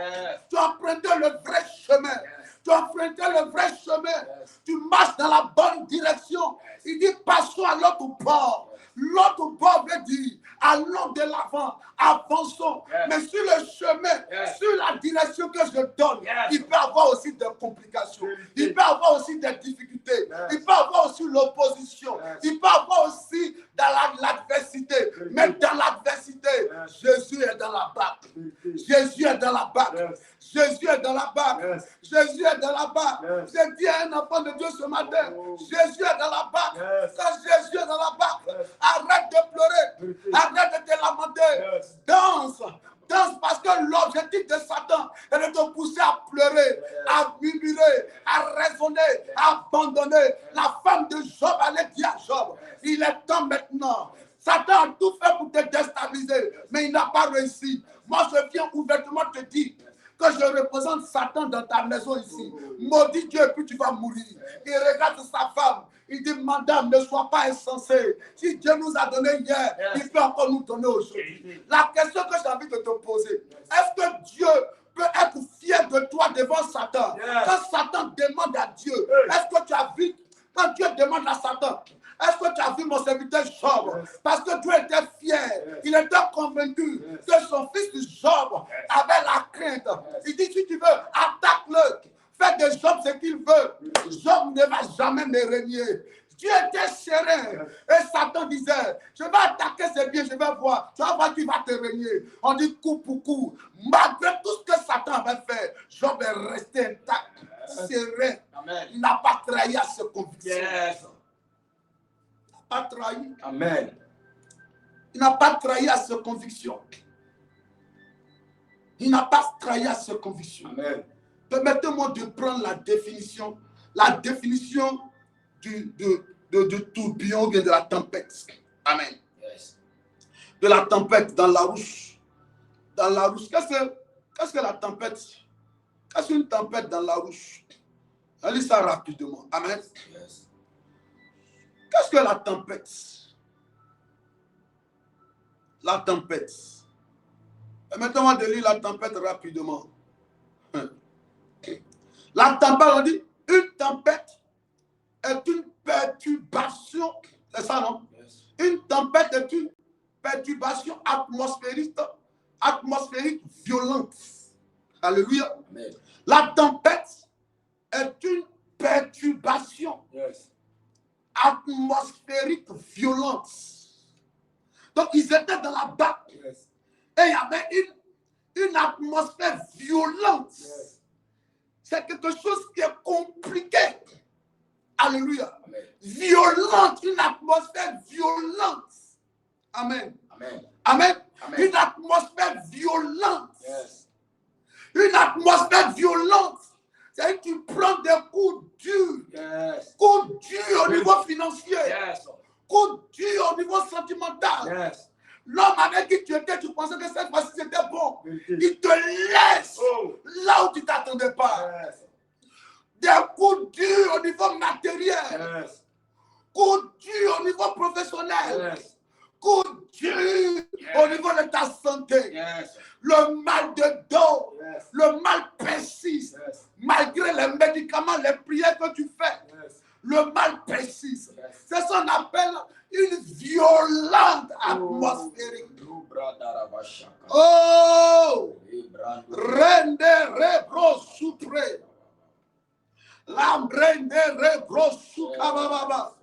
Tu as emprunté le vrai chemin. Tu as emprunté le vrai chemin. Tu marches dans la bonne direction. Il dit, passons à l'autre bord. L'autre bord veut dire, allons de l'avant, avançons. Mais sur le chemin, sur la direction que je donne, il peut y avoir aussi des complications. Il peut y avoir aussi des difficultés. Il peut y avoir aussi l'opposition. Il peut y avoir aussi dans l'adversité. Mais dans l'adversité, Jésus est dans la barque. Jésus est dans la barque. Jésus est dans la barque. Jésus est dans la barque. J'ai dit à un enfant de Dieu ce matin, Jésus est dans la barque. Quand Jésus est dans la barque, arrête de pleurer. Arrête de te lamenter. Danse. danse parce que l'objectif de Satan est de te pousser à pleurer, à murmurer, à raisonner, à abandonner. La femme de Job allait dire à Job, il est temps maintenant. Satan a tout fait pour te déstabiliser, mais il n'a pas réussi. Moi, je viens ouvertement te dire que je représente Satan dans ta maison ici. Maudit Dieu, et puis tu vas mourir. Il regarde sa femme. Il dit, madame, ne sois pas insensée. Si Dieu nous a donné hier, il peut encore nous donner aujourd'hui. La question que j'ai envie de te poser, est-ce que Dieu peut être fier de toi devant Satan? Quand Satan demande à Dieu, est-ce que tu as vu, quand Dieu demande à Satan, est-ce que tu as vu mon serviteur Job? Parce que Dieu était fier. Il était convaincu que son fils Job avait la crainte. Il dit, si tu veux, attaque-le. Fais de Job ce qu'il veut. Job ne va jamais me régner. Dieu était serein. Et Satan disait, je vais attaquer ses biens, je vais voir. Tu vas voir qui va te régner. On dit coup pour coup. Malgré tout ce que Satan avait fait, Job est resté intact, serein. Il n'a pas trahi à ses convictions. Il n'a pas trahi. Amen. Il n'a pas trahi à ses convictions. Il n'a pas trahi à ses convictions. Amen. Permettez-moi de prendre la définition de tourbillon ou bien de la tempête. Amen. Yes. De la tempête dans la rousse. Dans la rousse. Qu'est-ce que la tempête? Qu'est-ce qu'une tempête dans la rousse? On lit ça rapidement. Amen. Yes. Qu'est-ce que la tempête? La tempête. Permettez-moi de lire la tempête rapidement. La tempête, on dit, une tempête est une perturbation, c'est ça, non? Yes. Une tempête est une perturbation atmosphérique violente. Alléluia. Amen. La tempête est une perturbation atmosphérique violente. Donc, ils étaient dans la barque et il y avait une atmosphère violente. C'est quelque chose qui est compliqué. Alléluia. Amen. Violente, une atmosphère violente. Amen. Amen. Amen. Amen. Une atmosphère violente. Yes. Une atmosphère violente. C'est que tu prends des coups durs. Yes. Coups durs au niveau financier. Yes. Coups durs au niveau sentimental. Yes. L'homme avec qui tu étais, tu pensais que cette fois-ci c'était bon. Il te laisse là où tu ne t'attendais pas. Yes. Des coups durs au niveau matériel. Yes. Coups durs au niveau professionnel. Yes. Coups durs au niveau de ta santé. Yes. Le mal de dos, Yes. le mal persiste. Yes. Malgré les médicaments, les prières que tu fais, Yes. le mal persiste. Yes. C'est ce qu'on appelle une violente atmosphérique. Oh! Rende rebro supré. Lambrende rebro sukababa.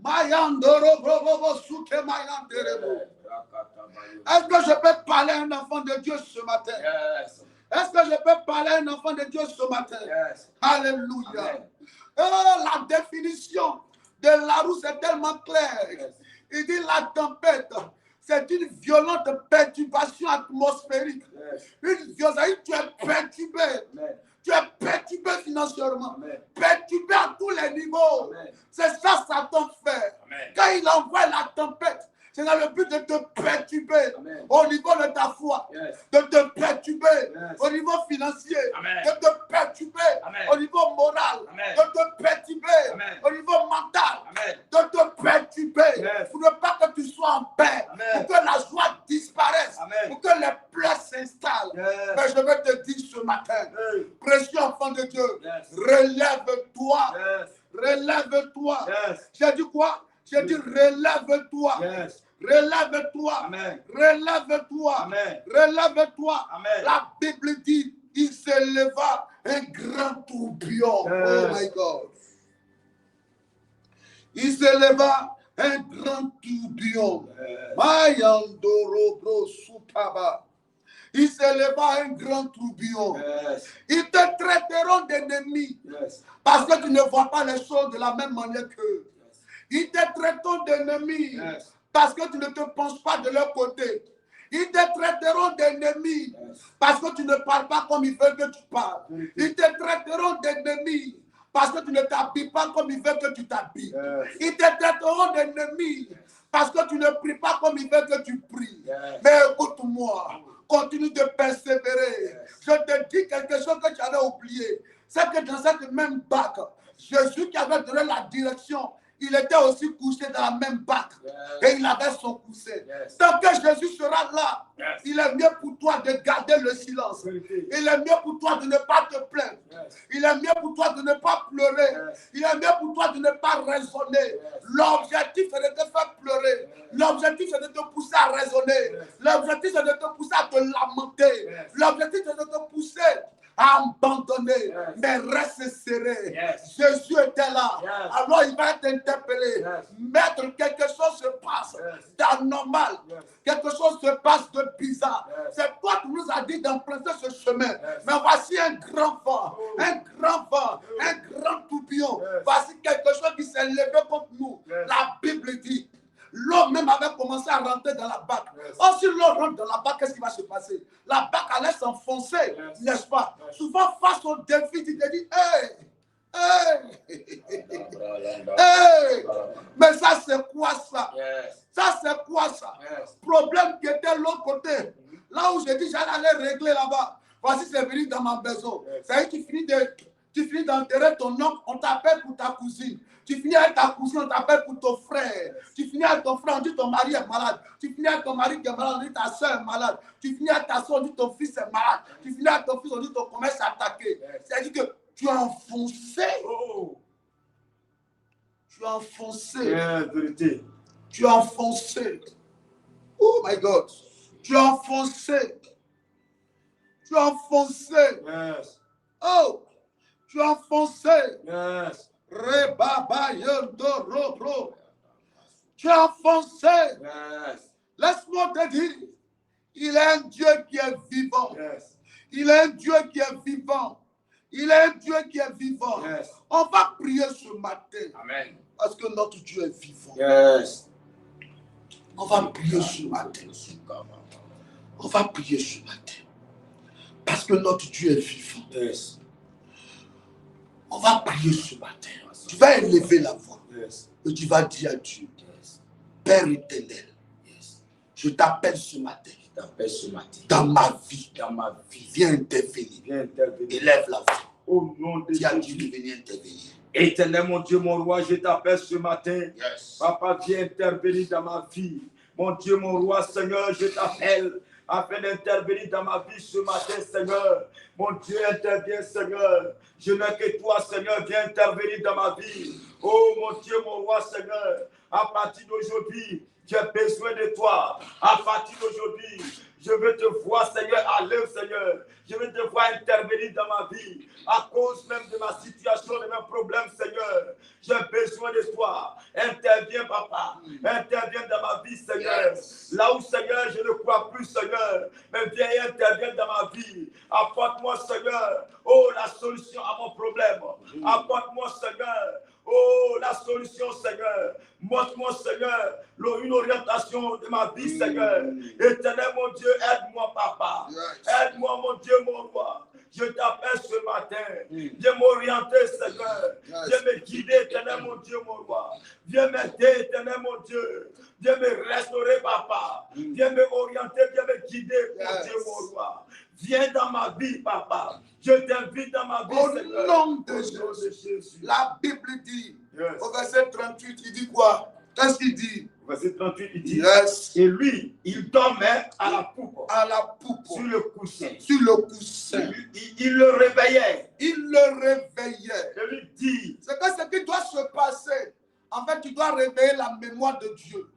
Mayandoro brobo suke mayandere. Est-ce que je peux parler à un enfant de Dieu ce matin? Yes. Est-ce que je peux parler à un enfant de Dieu ce matin? Yes. Alléluia. Amen. La définition de la roue est tellement claire. Yes. Il dit la tempête, c'est une violente perturbation atmosphérique. Yes. Une violence, tu es perturbé. Amen. Tu es perturbé financièrement. Amen. Perturbé à tous les niveaux. Amen. C'est ça Satan fait. Amen. Quand il envoie la tempête, c'est dans le but de te perturber. Amen. Au niveau de ta foi. Yes. De te perturber. Yes. Au niveau financier. Amen. De te perturber. Amen. Au niveau moral. Amen. De te perturber. Amen. Au niveau mental. Amen. De te perturber. Yes. Pour ne pas que tu sois en paix. Amen. Pour que la joie disparaisse. Amen. Pour que les pleurs s'installent. Yes. Mais je vais te dire ce matin. Hey. Précieux enfant de Dieu. Yes. Relève-toi. Yes. Relève-toi. Yes. J'ai dit quoi? J'ai dit relève-toi. Yes. Relève-toi. Amen. Relève-toi. Amen. Relève-toi. Amen. La Bible dit, il s'éleva un grand tourbillon. Yes. Oh my God. Il s'éleva un grand tourbillon. Yes. Mayandoro bro supaba. Il s'éleva un grand tourbillon. Yes. Ils te traiteront d'ennemis Yes. parce que tu ne vois pas les choses de la même manière qu'eux. Ils te traitent d'ennemis Yes. parce que tu ne te penches pas de leur côté. Ils te traiteront d'ennemis parce que tu ne parles pas comme ils veulent que tu parles. Ils te traiteront d'ennemis parce que tu ne t'habilles pas comme ils veulent que tu t'habilles. Ils te traiteront d'ennemis parce que tu ne pries pas comme ils veulent que tu pries. Mais écoute-moi, continue de persévérer. Je te dis quelque chose que tu avais oublié. C'est que dans cette même barque, Jésus qui avait donné la direction, il était aussi couché dans la même barque. Et il avait son coussin. Tant que Jésus sera là, il est mieux pour toi de garder le silence. Il est mieux pour toi de ne pas te plaindre. Il est mieux pour toi de ne pas pleurer. Il est mieux pour toi de ne pas raisonner. L'objectif, c'est de te faire pleurer. L'objectif, c'est de te pousser à raisonner. L'objectif, c'est de te pousser à te lamenter. L'objectif, c'est de te pousser à abandonner, mais reste serré. Jésus était là. Alors il va t'interpeller. Maître, quelque chose se passe d'anormal. Quelque chose se passe de bizarre. C'est toi qui nous as dit d'emprunter ce chemin. Mais voici un grand vent, un grand tourbillon. Voici quelque chose qui s'est levé contre nous. La Bible dit, l'eau même avait commencé à rentrer dans la barque. Or, si l'eau rentre dans la barque, qu'est-ce qui va se passer? La barque allait s'enfoncer, n'est-ce pas? Souvent, face au défi, tu te dis, mais ça, c'est quoi ça? Ça, c'est quoi ça? Problème qui était de l'autre côté. Là où j'ai dit, j'allais aller régler là-bas. Voici, c'est venu dans ma maison. C'est-à-dire que tu finis d'enterrer ton oncle, on t'appelle pour ta cousine. Tu finis avec ta cousine, on t'appelle pour ton frère. Tu finis avec ton frère, on dit ton mari est malade. Tu finis avec ton mari qui est malade, on dit ta soeur est malade. Tu finis avec ta soeur, on dit ton fils est malade. Tu finis avec ton fils, on dit ton commerce est attaqué. C'est-à-dire que tu as enfoncé. Tu as enfoncé. Vérité. Tu as enfoncé. Oh my God. Tu as enfoncé. Tu as enfoncé. Yes. Oh. Tu as enfoncé. Yes. Tu as enfoncé. Yes. Laisse-moi te dire, il est un Dieu qui est vivant. Yes. Il est un Dieu qui est vivant. Il est un Dieu qui est vivant. Yes. On va prier ce matin. Amen. Parce que notre Dieu est vivant. Yes. On va prier ce matin. On va prier ce matin. Parce que notre Dieu est vivant. Yes. On va prier ce matin. Tu vas élever la voix. Yes. Et tu vas dire à Dieu, Yes. Père éternel, Yes. je t'appelle ce matin. Je t'appelle ce matin. Dans ma vie. Dans ma vie. Viens intervenir. Viens intervenir. Élève la voix. Au nom de Dis à Jésus. Dieu de venir intervenir. Éternel, mon Dieu, mon roi, je t'appelle ce matin. Yes. Papa, viens intervenir dans ma vie. Mon Dieu, mon roi, Seigneur, je t'appelle afin d'intervenir dans ma vie ce matin, Seigneur. Mon Dieu, interviens, Seigneur. Je n'ai que toi, Seigneur, viens intervenir dans ma vie. Oh, mon Dieu, mon roi, Seigneur, à partir d'aujourd'hui, j'ai besoin de toi. À partir d'aujourd'hui, je veux te voir, Seigneur, à l'œuvre, Seigneur. Je veux te voir intervenir dans ma vie. À cause même de ma situation, de mes problèmes, Seigneur. J'ai besoin de toi. Interviens, Papa. Interviens dans ma vie, Seigneur. Là où, Seigneur, je ne crois plus, Seigneur. Mais viens et interviens dans ma vie. Apporte-moi, Seigneur, oh, la solution à mon problème. Apporte-moi, Seigneur, oh, la solution, Seigneur. Montre-moi, Seigneur, une orientation de ma vie, Seigneur. Éternel, mon Dieu, aide-moi, Papa. Aide-moi, mon Dieu, mon roi. Je t'appelle ce matin. Viens m'orienter, Seigneur. Viens me guider, éternel, mon Dieu, mon roi. Viens m'aider, éternel, mon Dieu. Viens me restaurer, Papa. Viens me orienter, viens me guider, mon Dieu, mon roi. Viens dans ma vie, Papa. Je t'invite dans ma vie, Seigneur. Au nom de Jésus. La Bible dit, au verset 38, il dit quoi? Qu'est-ce qu'il dit? Verset 38, il dit, et lui, il dormait à la poupe. À la poupe. Sur le coussin. Sur le coussin. Il le réveillait. Il le réveillait. Et lui dit, c'est que ce qui doit se passer, en fait, tu dois réveiller la mémoire de Dieu.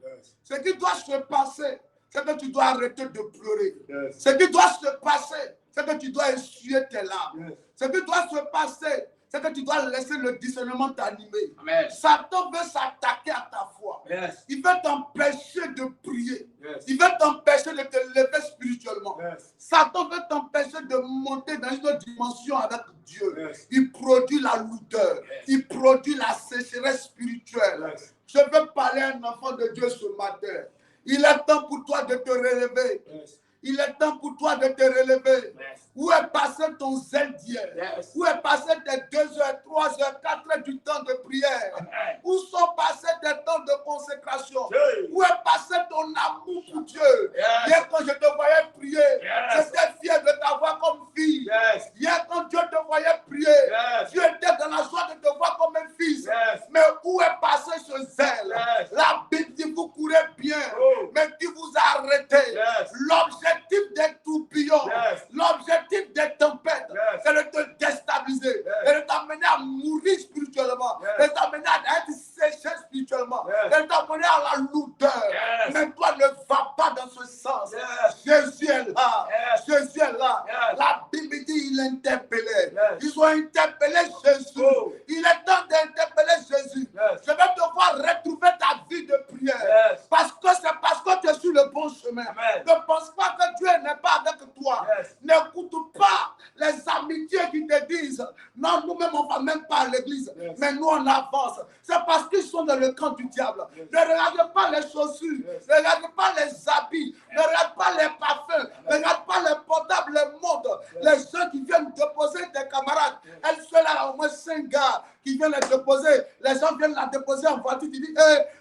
Ce qui doit se passer, c'est que tu dois arrêter de pleurer. Ce qui doit se passer, c'est que tu dois essuyer tes larmes. Ce qui doit se passer, c'est que tu dois laisser le discernement t'animer. Satan veut s'attaquer à ta foi. Il veut t'empêcher de prier. Il veut t'empêcher de te lever spirituellement. Satan veut t'empêcher de monter dans une autre dimension avec Dieu. Il produit la lourdeur. Il produit la sécheresse spirituelle. Je veux parler à un enfant de Dieu ce matin. Il est temps pour toi de te relever. Yes. Il est temps pour toi de te relever. Yes. Où est passé ton zèle d'hier? Yes. Où est passé tes 2 heures, 3 heures, 4 heures du temps de prière? Amen. Où sont passés tes temps de consécration? Yes. Où est passé ton amour pour Dieu? Yes. Hier, quand je te voyais prier, Yes. j'étais fier de t'avoir comme fille. Yes. Hier, quand Dieu te voyait prier, Yes. Dieu était dans la joie de te voir comme un fils. Yes. Mais où est passé ce zèle? Yes. La Bible dit vous courez bien, Oh. mais qui vous a arrêté? Yes. L'objectif des tourbillons, Yes. l'objectif des tempêtes, Yes. c'est de te déstabiliser, Yes. et de t'amener à mourir spirituellement, Yes. de t'amener à être séché spirituellement, Yes. de t'amener à la lourdeur. Yes. Mais toi ne vas pas dans ce sens. Yes. Jésus est là. Yes. Jésus est là. Yes. La Bible dit il interpellait. Yes. Ils ont interpellé Jésus. Oh. Il est temps d'interpeller Jésus. Yes. Je vais devoir retrouver ta vie de prière. Yes. Parce que c'est parce que tu es sur le bon chemin. Amen. Ne pense pas que Dieu n'est pas avec toi. Yes. N'écoute pas les amitiés qui te disent non, nous-mêmes on ne va même pas à l'église. Yes. Mais nous on avance. C'est parce qu'ils sont dans le camp du diable. Yes. Ne regarde pas les chaussures. Yes. Ne regarde pas les habits. Ne regarde pas les parfums. Ne regarde pas les portables, les montres. Yes. Les gens qui viennent déposer tes camarades. Elle seule a au moins 5 gars qui viennent les déposer. Les gens viennent la déposer en voiture. Tu dis,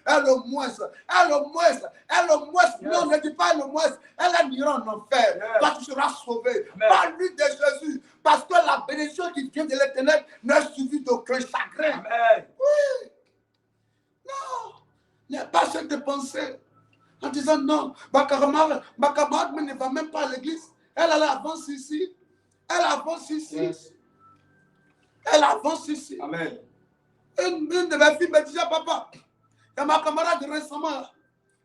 elle au moins. Elle au moins. Elle au moins. Yes. Non, ne dis pas elle au moins. Elle ira en enfer. Yes. Toi, tu seras sauvé. Amen. Parle-lui de Jésus. Parce que la bénédiction qui vient de l'Éternel ne suffit d'aucun chagrin. Amen. Oui. Non. Il n'y a pas cette de penser. En disant non, ma camarade ne va même pas à l'église. Elle avance ici. Elle avance ici. Yes. Elle avance ici. Amen. Une de mes filles me disait, papa, il y a ma camarade récemment là,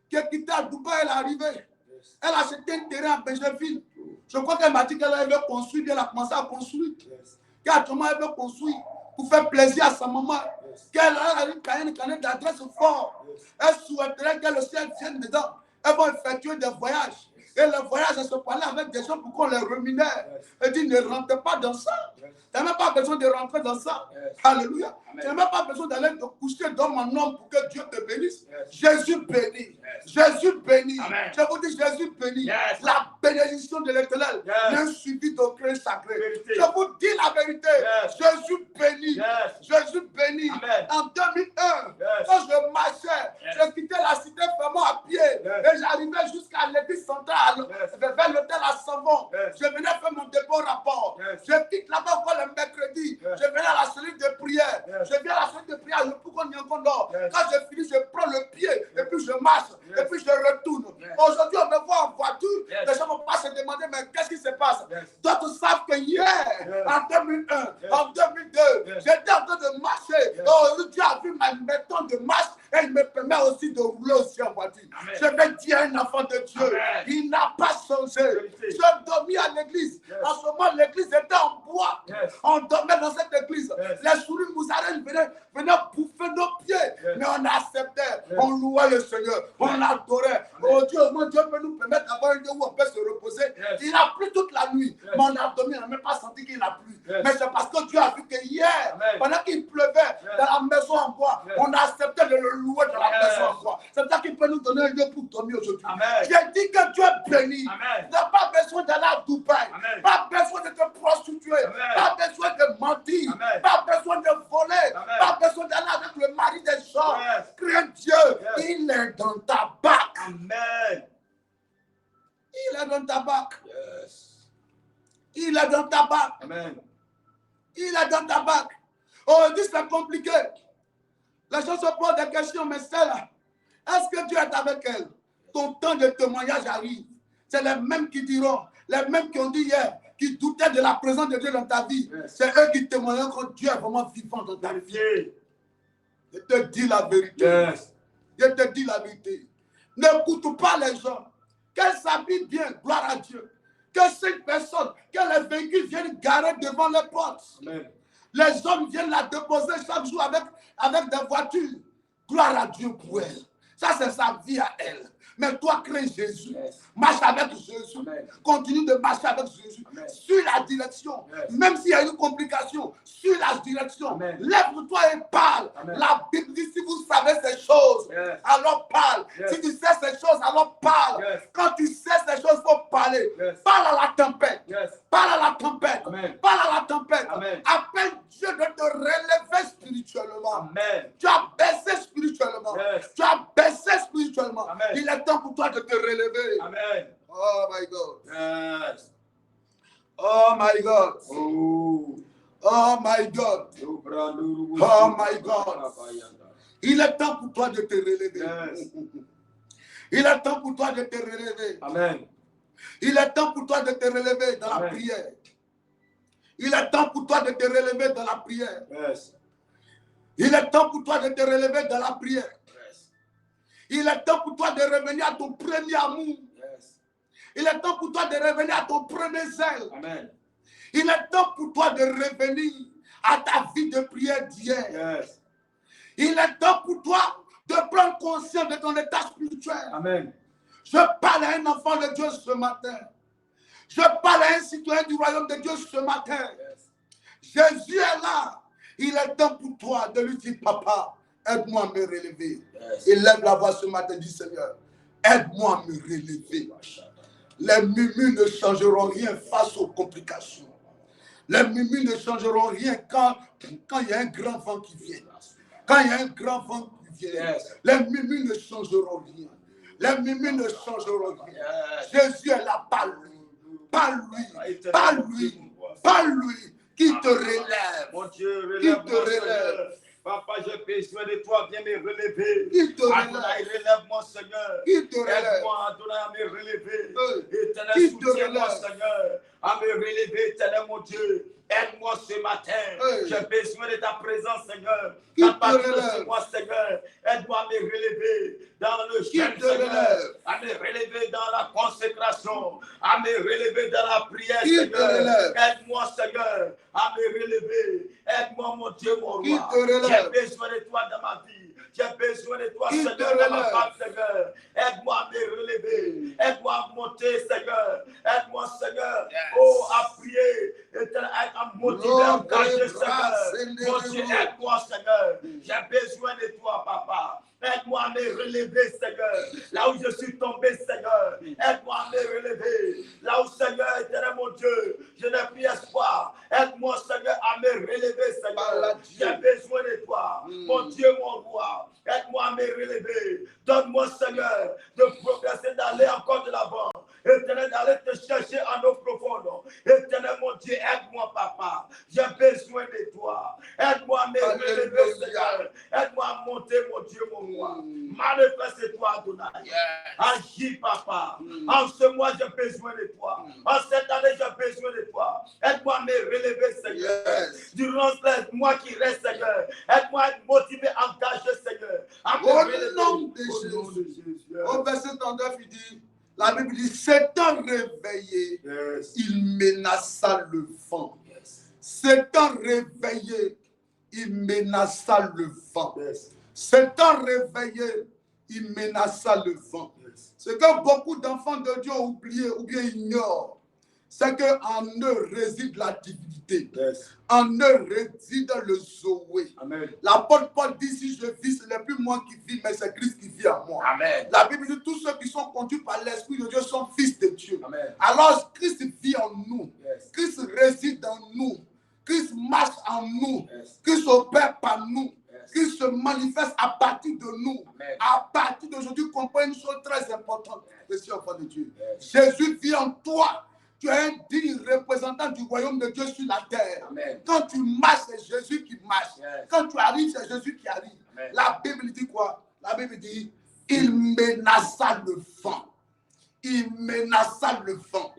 qui est quittée à Dubaï, elle est arrivée. Yes. Elle a acheté un terrain à Benjerville. Je crois qu'elle m'a dit qu'elle veut construire, elle a commencé à construire. Yes. Qu'actuellement elle veut construire pour faire plaisir à sa maman. Yes. Qu'elle a une canette d'adresse fort. Yes. Elle souhaiterait que le ciel vienne dedans. Elle va effectuer des voyages. Et le voyage, elle se parlait avec des gens pour qu'on les rémunère. Yes. Elle dit, ne rentre pas dans ça. Yes. Tu n'as même pas besoin de rentrer dans ça. Yes. Alléluia. Amen. Tu n'as même pas besoin d'aller te coucher d'homme en homme pour que Dieu te bénisse. Yes. Jésus bénit. Yes. Jésus bénit. Amen. Je vous dis, Jésus bénit. Yes. La bénédiction de l'Éternel Yes. n'est suivie d'aucun chagrin. Vérité. Je vous dis la vérité. Yes. Jésus bénit. Yes. Jésus bénit. Amen. En 2001, Yes. quand je marchais, Yes. je quittais la cité vraiment à pied. Yes. Et j'arrivais jusqu'à l'église centrale, Yes. vers l'hôtel à Savon. Yes. Je venais faire mon dépôt rapport. Yes. Je quitte là-bas encore le mercredi. Yes. Je venais à la cellule de prière. Yes. Je viens à la cellule de prière, je pour qu'on y encore. Yes. Quand je finis, je prends le pied et puis je marche. Yes. Et puis je retourne. Yes. Aujourd'hui, on me voit en voiture. Yes. Les gens ne vont pas se demander, mais qu'est-ce qui se passe? Yes. D'autres savent que hier, Yes. en 2001, Yes. en 2002, Yes. j'étais en train de marcher. Yes. Oh, Dieu a vu ma méthode de marche et il me permet aussi de rouler aussi en voiture. Amen. Je vais dire à un enfant de Dieu, Amen. il n'a pas changé. Vérité. Je dormis à l'église. Yes. En ce moment, l'église était en bois. Yes. On dormait dans cette église. Yes. Les souris moussarennes venaient bouffer nos pieds. Yes. Mais on acceptait. Yes. On louait le Seigneur. On l'adorait. Oh Dieu, mon Dieu peut nous permettre d'avoir une lieu où on peut se reposer. Yes. Il a plu toute la nuit. Yes. Mais on a dormi, on n'a même pas senti qu'il a plu. Yes. Mais c'est parce que Dieu a vu que hier, Amen. pendant qu'il pleuvait Yes. dans la maison en bois, Yes. on a accepté de le louer dans la Yes. maison en bois. C'est ça qu'il peut nous donner un lieu pour dormir aujourd'hui. Amen. J'ai dit que Dieu est béni. Amen. Tu n'as pas besoin d'aller à Dubaï. Amen. Pas besoin de te prostituer. Amen. Pas besoin de mentir. Amen. Pas besoin de voler. Amen. Pas besoin d'aller avec le mari des gens. Yes. Crains Dieu. Yes. Il est dans ta barque. Amen. Il est dans ta barque. Yes. Il est dans ta barque. Amen. Il est dans ta barque. Oh, on dit c'est compliqué. Les gens se posent des questions, mais celle-là, est-ce que Dieu est avec elle? Ton temps de témoignage arrive. C'est les mêmes qui diront, les mêmes qui ont dit hier, qui doutaient de la présence de Dieu dans ta vie. Yes. C'est eux qui témoignent que Dieu est vraiment vivant dans ta vie. Vérité. Je te dis la vérité. Yes. Je te dis la vérité. N'écoute pas les gens. Qu'elles s'habillent bien, gloire à Dieu. Que 5 personnes, que les véhicules viennent garer devant les portes. Amen. Les hommes viennent la déposer chaque jour avec des voitures. Gloire à Dieu pour elle. Ça, c'est sa vie à elle. Mais toi, crée Jésus. Marche avec Jésus. Continue de marcher avec Jésus. Suis la direction. Même s'il y a une complication, suis la direction. Lève-toi et parle. La Bible dit, si vous savez ces choses, alors parle. Si tu sais ces choses, alors parle. Quand tu sais ces choses, il faut parler. Parle à la tempête. Parle à la tempête. Parle à la tempête. Appelle Dieu de te relever spirituellement. Tu as baissé spirituellement. Tu as baissé spirituellement. Il est temps pour toi de te relever. Oh my God. Oh my God. Oh my God. Oh my God. Il est temps pour toi de te relever. Il est temps pour toi de te relever. Il est temps pour toi de te relever dans la prière. Il est temps pour toi de te relever dans la prière. Il est temps pour toi de te relever dans la prière. Il est temps pour toi de revenir à ton premier amour. Il est temps pour toi de revenir à ton premier zèle. Il est temps pour toi de revenir à ta vie de prière d'hier. Il est temps pour toi de prendre conscience de ton état spirituel. Je parle à un enfant de Dieu ce matin. Je parle à un citoyen du royaume de Dieu ce matin. Jésus est là. Il est temps pour toi de lui dire, papa, aide-moi à me relever. Il lève la voix ce matin, dit Seigneur, aide-moi à me relever. Les murmures ne changeront rien face aux complications. Les murmures ne changeront rien quand il y a un grand vent qui vient. Quand il y a un grand vent qui vient, les murmures ne changeront rien. Les murmures ne changeront rien. Jésus est là, parle-lui. Parle-lui. Parle-lui. Parle-lui. Qui te relève. Mon Dieu, qui te relève. Papa, j'ai besoin de toi, viens me relever. Qui te relève. Relève mon Seigneur. Qui te relève. Aide-moi, Adonai, à me relever. Éternel, soutiens-moi, Seigneur, à me relever, éternel, mon Dieu. Aide-moi ce matin. J'ai besoin de ta présence, Seigneur. Moi, Seigneur. Aide-moi à me relever dans le jeûne, Seigneur. À me relever dans la consécration. À me relever dans la prière, Seigneur. Aide-moi, Seigneur, à me relever. Aide-moi, mon Dieu, mon roi. J'ai besoin de toi dans ma vie. J'ai besoin de toi, Seigneur, dans ma femme, Seigneur. Aide-moi à me relever. Aide-moi à monter, Seigneur. Aide-moi, Seigneur, à prier. À me motiver, à engager, Seigneur. Mon Dieu, aide-moi, Seigneur. J'ai besoin de toi, papa. Aide-moi à me relever, Seigneur. Là où je suis tombé, Seigneur. Aide-moi à me relever. Là où, Seigneur, éternel mon Dieu, je n'ai plus espoir. Aide-moi, Seigneur, à me relever, Seigneur. J'ai besoin de toi. Mon Dieu, mon roi. Aide-moi à me relever. Donne-moi, Seigneur, de progresser, d'aller encore de l'avant. Éternel, d'aller te chercher en eau profonde. Éternel, mon Dieu, aide-moi, papa. J'ai besoin de toi. Aide-moi à me relever, Seigneur. Aide-moi à monter, mon Dieu, mon roi. Manifeste-toi, Adonai. Agis, papa. En ce mois, j'ai besoin de toi. En cette année, j'ai besoin de toi. Aide-moi à me relever, Seigneur. Durant ce mois qui reste, Seigneur. Aide-moi à me motiver, engager, Seigneur. Au nom de Jésus. Au verset 39, il dit, la Bible dit, s'étant réveillé, il menaça le vent. S'étant réveillé, il menaça le vent. S'étant réveillé, il menaça le vent. Ce que beaucoup d'enfants de Dieu ont oublié ou bien ignorent, c'est qu'en eux réside la divinité. En eux réside le Zoé. L'apôtre Paul dit, si je vis, ce n'est plus moi qui vis, mais c'est Christ qui vit en moi. Amen. La Bible dit, tous ceux qui sont conduits par l'Esprit de Dieu sont fils de Dieu. Amen. Alors Christ vit en nous. Christ réside en nous. Christ marche en nous. Christ opère par nous. Christ se manifeste à partir de nous. Amen. À partir d'aujourd'hui, comprends une chose très importante, monsieur enfant de Dieu. Jésus vit en toi. Tu es un digne représentant du royaume de Dieu sur la terre. Amen. Quand tu marches, c'est Jésus qui marche. Quand tu arrives, c'est Jésus qui arrive. Amen. La Bible dit quoi? La Bible dit, il menaça le vent. Il menaça le vent.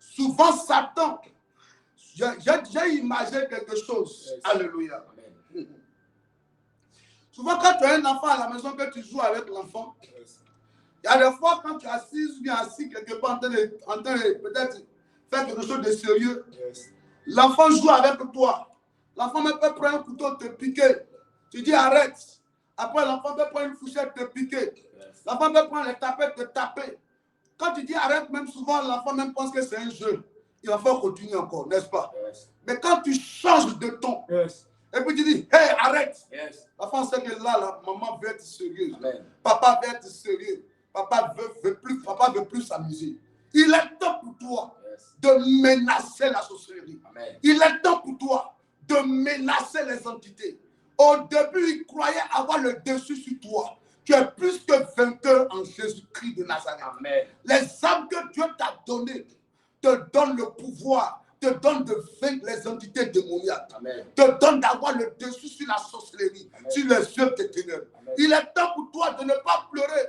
Souvent, Satan, j'ai imaginé quelque chose. Alléluia. Amen. Souvent, quand tu as un enfant à la maison, que tu joues avec l'enfant, il y a des fois, quand tu es assis ou bien assis quelque part en train de peut-être faire quelque chose de sérieux, l'enfant joue avec toi. L'enfant même peut prendre un couteau, te piquer. Tu dis arrête. Après, l'enfant peut prendre une fourchette, te piquer. L'enfant peut prendre les tapettes, te taper. Quand tu dis arrête, même souvent, l'enfant même pense que c'est un jeu. Il va falloir continuer encore, n'est-ce pas? Mais quand tu changes de ton, et puis tu dis, hey, arrête. L'enfant sait que là, la maman veut être sérieuse. Papa veut être sérieux. Papa veut plus s'amuser. Il est temps pour toi de menacer la sorcellerie. Il est temps pour toi de menacer les entités. Au début, il croyait avoir le dessus sur toi. Tu es plus que vainqueur en Jésus-Christ de Nazareth. Les âmes que Dieu t'a données te donnent le pouvoir, te donnent de vaincre les entités démoniaques, te donnent d'avoir le dessus sur la sorcellerie, sur les œuvres des ténèbres. Il est temps pour toi de ne pas pleurer.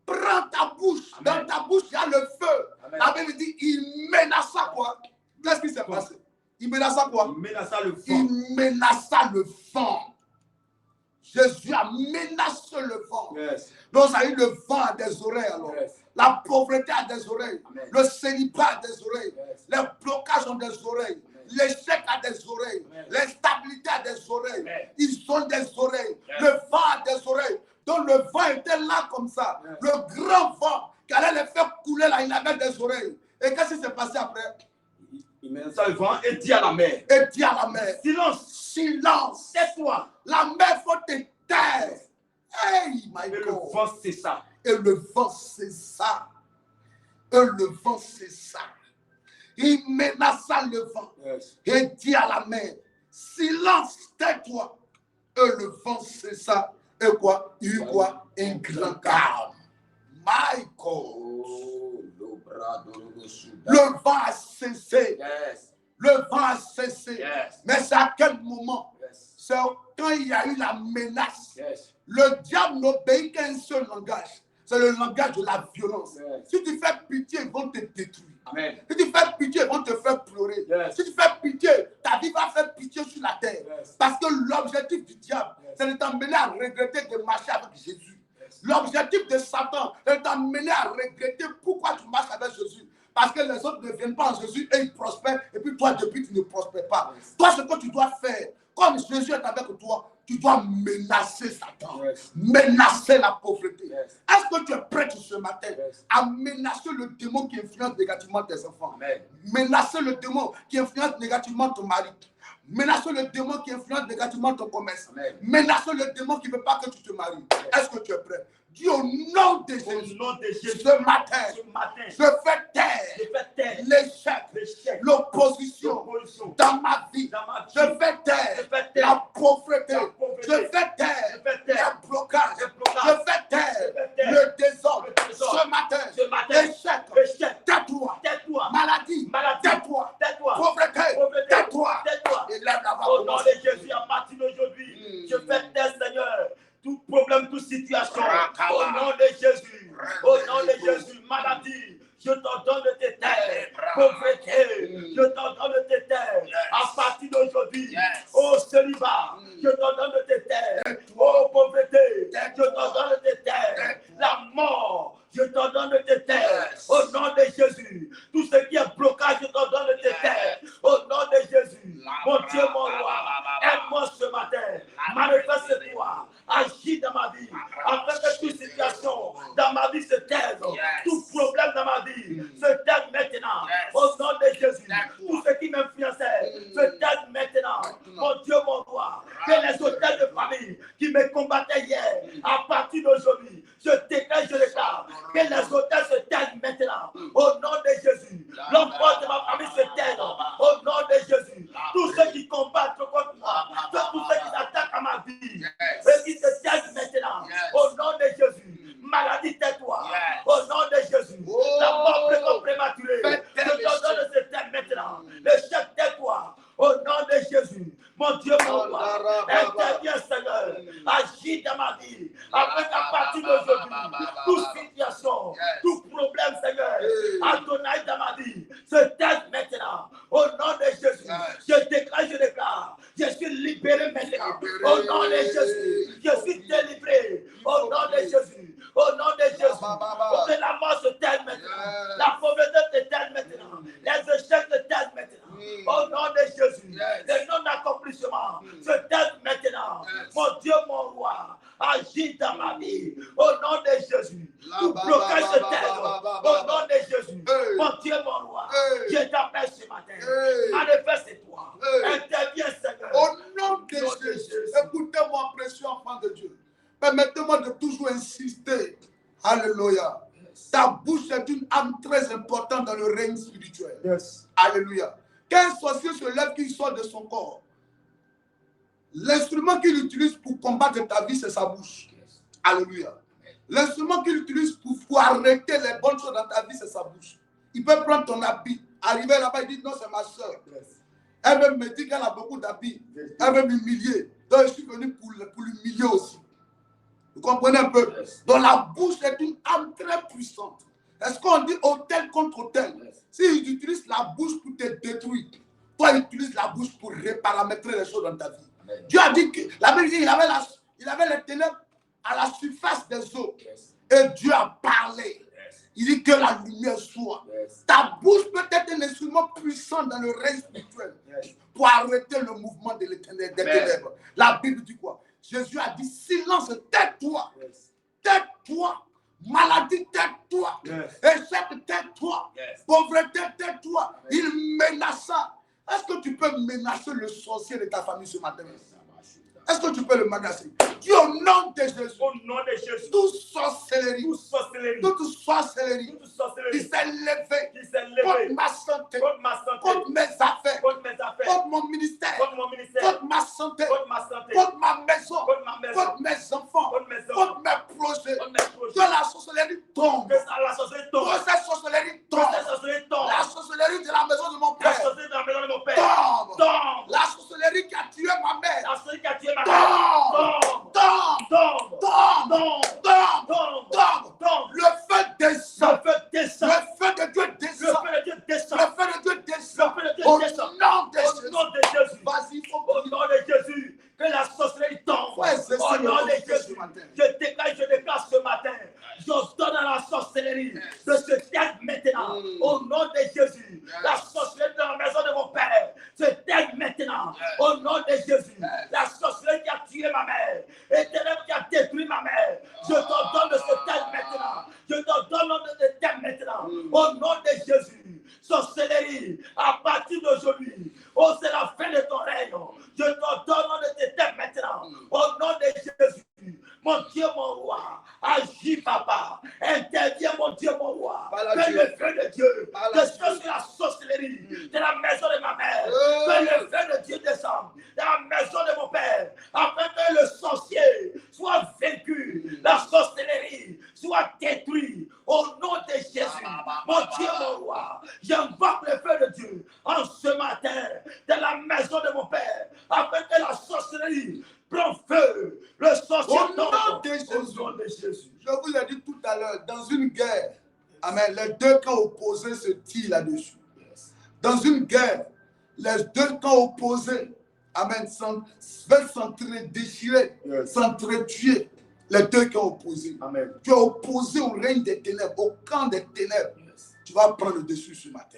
Prends ta bouche. Dans ta bouche, il y a le feu. La Bible dit, il menaça quoi? Qu'est-ce qui s'est passé? Il menaça quoi? Il menaça le vent. Il menaça le vent. Jésus a menacé le vent. Donc ça a eu le vent à des oreilles alors. La pauvreté a des oreilles. Le célibat a des oreilles. Les blocages ont des oreilles. L'échec a des oreilles. L'instabilité a des oreilles. Ils ont des oreilles. Le vent a des oreilles. Donc le vent était là comme ça. Le grand vent qui allait les faire couler là, il avait des oreilles. Et qu'est-ce qui s'est passé après? Il menaça le vent et dit à la mer. Et dit à la mer. Silence. Silence. Tais-toi. La mer faut te taire. Hey, my God. Et le vent cessa. Et le vent cessa. Et le vent cessa. Il menaça le vent. Et dit à la mer, silence, tais-toi. Et le vent cessa. Et quoi? Il y eut quoi? Un grand calme. My God. Le vent a cessé. Le vent a cessé. Mais c'est à quel moment? C'est quand il y a eu la menace. Le diable n'obéit qu'à un seul langage. C'est le langage de la violence. Si tu fais pitié, ils vont te détruire. Si tu fais pitié, ils vont te faire pleurer. Si tu fais pitié, ta vie va faire pitié sur la terre. Parce que l'objectif du diable, c'est de t'amener à regretter de marcher avec Jésus. L'objectif de Satan, c'est de t'amener à regretter pourquoi tu marches avec Jésus. Parce que les autres ne viennent pas en Jésus et ils prospèrent. Et puis toi, depuis, tu ne prospères pas. Toi, ce que tu dois faire, comme Jésus est avec toi, tu dois menacer Satan, menacer la pauvreté. Est-ce que tu es prêt ce matin à menacer le démon qui influence négativement tes enfants? Menacer le démon qui influence négativement ton mari. Menacer le démon qui influence négativement ton commerce. Menacer le démon qui ne veut pas que tu te maries. Est-ce que tu es prêt? Dis au nom de Jésus, ce matin, je fais taire l'échec, l'opposition dans ma vie. Je fais taire la pauvreté. Je fais taire les blocages. Je fais taire le désordre. Ce matin, échec, tais-toi. Maladie, tais-toi. Pauvreté, tais-toi. Et lève la voix. Au nom de Jésus, à partir d'aujourd'hui, je fais taire, Seigneur, tout problème, toute situation. Au nom de Jésus, au nom de Jésus, maladie, je t'ordonne de te taire. Pauvreté, je t'ordonne de te taire. À partir d'aujourd'hui, au célibat, je t'ordonne de te taire. Oh pauvreté, je t'ordonne de te taire. La mort, je t'ordonne de te taire. Au nom de Jésus, tout ce qui est blocage, je t'ordonne de te taire. Au nom de Jésus, mon Dieu, mon roi, aide-moi ce matin. Manifeste-toi, agis dans ma vie, afin que toute situation dans ma vie se taise. Tout problème dans ma vie se taise maintenant. Au nom de Jésus, tout ce qui m'influençait se taise maintenant. Mon Dieu, mon roi, que les hôtels de famille qui me combattaient hier, à partir d'aujourd'hui, je déclare, je déclare que les hôtels se taisent maintenant. Au nom de Jésus, l'emploi de ma famille se taise. Au nom de Jésus, tous ceux qui combattent contre moi, tous ceux qui s'attaquent à ma vie, et qui se taisent maintenant. Au nom de Jésus, maladie, tais-toi. Au nom de Jésus, la mort prématurée, je te donne de se taire maintenant. L'échec, tais-toi. Au nom de Jésus, mon Dieu, mon roi, interviens, Seigneur, agis dans ma vie, afin qu'à partir d'aujourd'hui, toute situation, tout problème, Seigneur, Adonai dans ma vie, se taise maintenant. Au nom de Jésus, je déclare, je suis libéré maintenant. Au nom de Jésus, je suis délivré. Au nom de Jésus, au nom de Jésus, pour que la mort se taise maintenant, la pauvreté se taise maintenant, les échecs se taisent maintenant. Au nom de Jésus, les non-accomplissements se taisent maintenant. Mon Dieu, mon roi, agis dans ma vie. Au nom de Jésus. Tout blocage se taise. Au nom de Jésus. Mon Dieu, mon roi. Je t'appelle ce matin. Manifeste-toi. Interviens, Seigneur. Au nom de Jésus. Écoutez-moi, précieux enfant de Dieu. Permettez-moi de toujours insister. Alléluia. Ta bouche est une âme très importante dans le règne spirituel. Yes. Alléluia. Qu'un sorcier se lève, qu'il sort de son corps, l'instrument qu'il utilise pour combattre ta vie, c'est sa bouche. Yes. Alléluia. L'instrument qu'il utilise pour arrêter les bonnes choses dans ta vie, c'est sa bouche. Il peut prendre ton habit, arriver là-bas, il dit non, c'est ma soeur. Yes. Elle veut me dire qu'elle a beaucoup d'habits. Yes. Elle veut m'humilier. Donc je suis venu pour l'humilier aussi. Vous comprenez un peu? Yes. Donc la bouche est une âme très puissante. Est-ce qu'on dit autel contre autel? Yes. S'il utilise la bouche pour te détruire, toi utilise la bouche pour reparamétrer les choses dans ta vie. Amen. Dieu a dit que la Bible dit qu'il avait les ténèbres à la surface des eaux. Yes. Et Dieu a parlé. Yes. Il dit que la lumière soit. Yes. Ta bouche peut être un instrument puissant dans le règne spirituel. Yes. Pour arrêter le mouvement des ténèbres. La Bible dit quoi? Jésus a dit silence, tais-toi. Yes. Tais-toi. Maladie, tais-toi. Yes. Échec, tais-toi. Yes. Pauvreté, tais-toi. Il menaça. Est-ce que tu peux menacer le sorcier de ta famille ce matin? Est-ce que tu peux le menacer? Dis au nom de Jésus. Au nom de Jésus. Toute sorcellerie. Toute sorcellerie. Qui s'est levée. Contre ma santé. Contre mes affaires. Contre mon ministère. Contre ma santé. Contre ma maison. Contre mes enfants. Contre mes projets. Que la sorcellerie tombe. Que cette sorcellerie tombe. La sorcellerie de la maison de mon père. Tombe. La sorcellerie qui a tué ma mère. Le feu descend. Le feu de Dieu descend. Au nom de Jésus. Vas-y, au nom de Jésus. Que la sorcellerie tombe. Au nom de Jésus. Je déclare ce matin. J'ordonne à la sorcellerie de se taire maintenant. Au nom de Jésus. La sorcellerie dans la maison de mon père se taire maintenant. Au nom de Jésus. La sorcellerie qui a tué ma mère. Et ténèbres qui a détruit ma mère. Je t'ordonne de se taire maintenant. Je t'ordonne de se taire maintenant. Au nom de Jésus. Sorcellerie, à partir d'aujourd'hui. Oh, c'est la fin de ton règne. Je t'ordonne de te taire maintenant. Au nom de Jésus. Mon Dieu, mon roi, agis, papa. Interviens, mon Dieu, mon roi. Que le feu de Dieu descende sur la sorcellerie de la maison de ma mère. Que le feu de Dieu descende dans la maison de mon père. Afin que le sorcier soit vaincu, la sorcellerie soit détruite. Au nom de Jésus, mon Dieu, mon roi, j'invoque le feu de Dieu en ce matin dans la maison de mon père. Afin que la sorcellerie prend feu, le sorcier tombe. Au nom de Jésus. Je vous ai dit tout à l'heure, dans une guerre, amen, les deux camps opposés se tirent là-dessus. Yes. Dans une guerre, les deux camps opposés, amen, veulent s'entre-déchirer, yes, s'entre-tuer. Les deux camps opposés. Amen. Tu es opposé au règne des ténèbres, au camp des ténèbres. Yes. Tu vas prendre le dessus ce matin.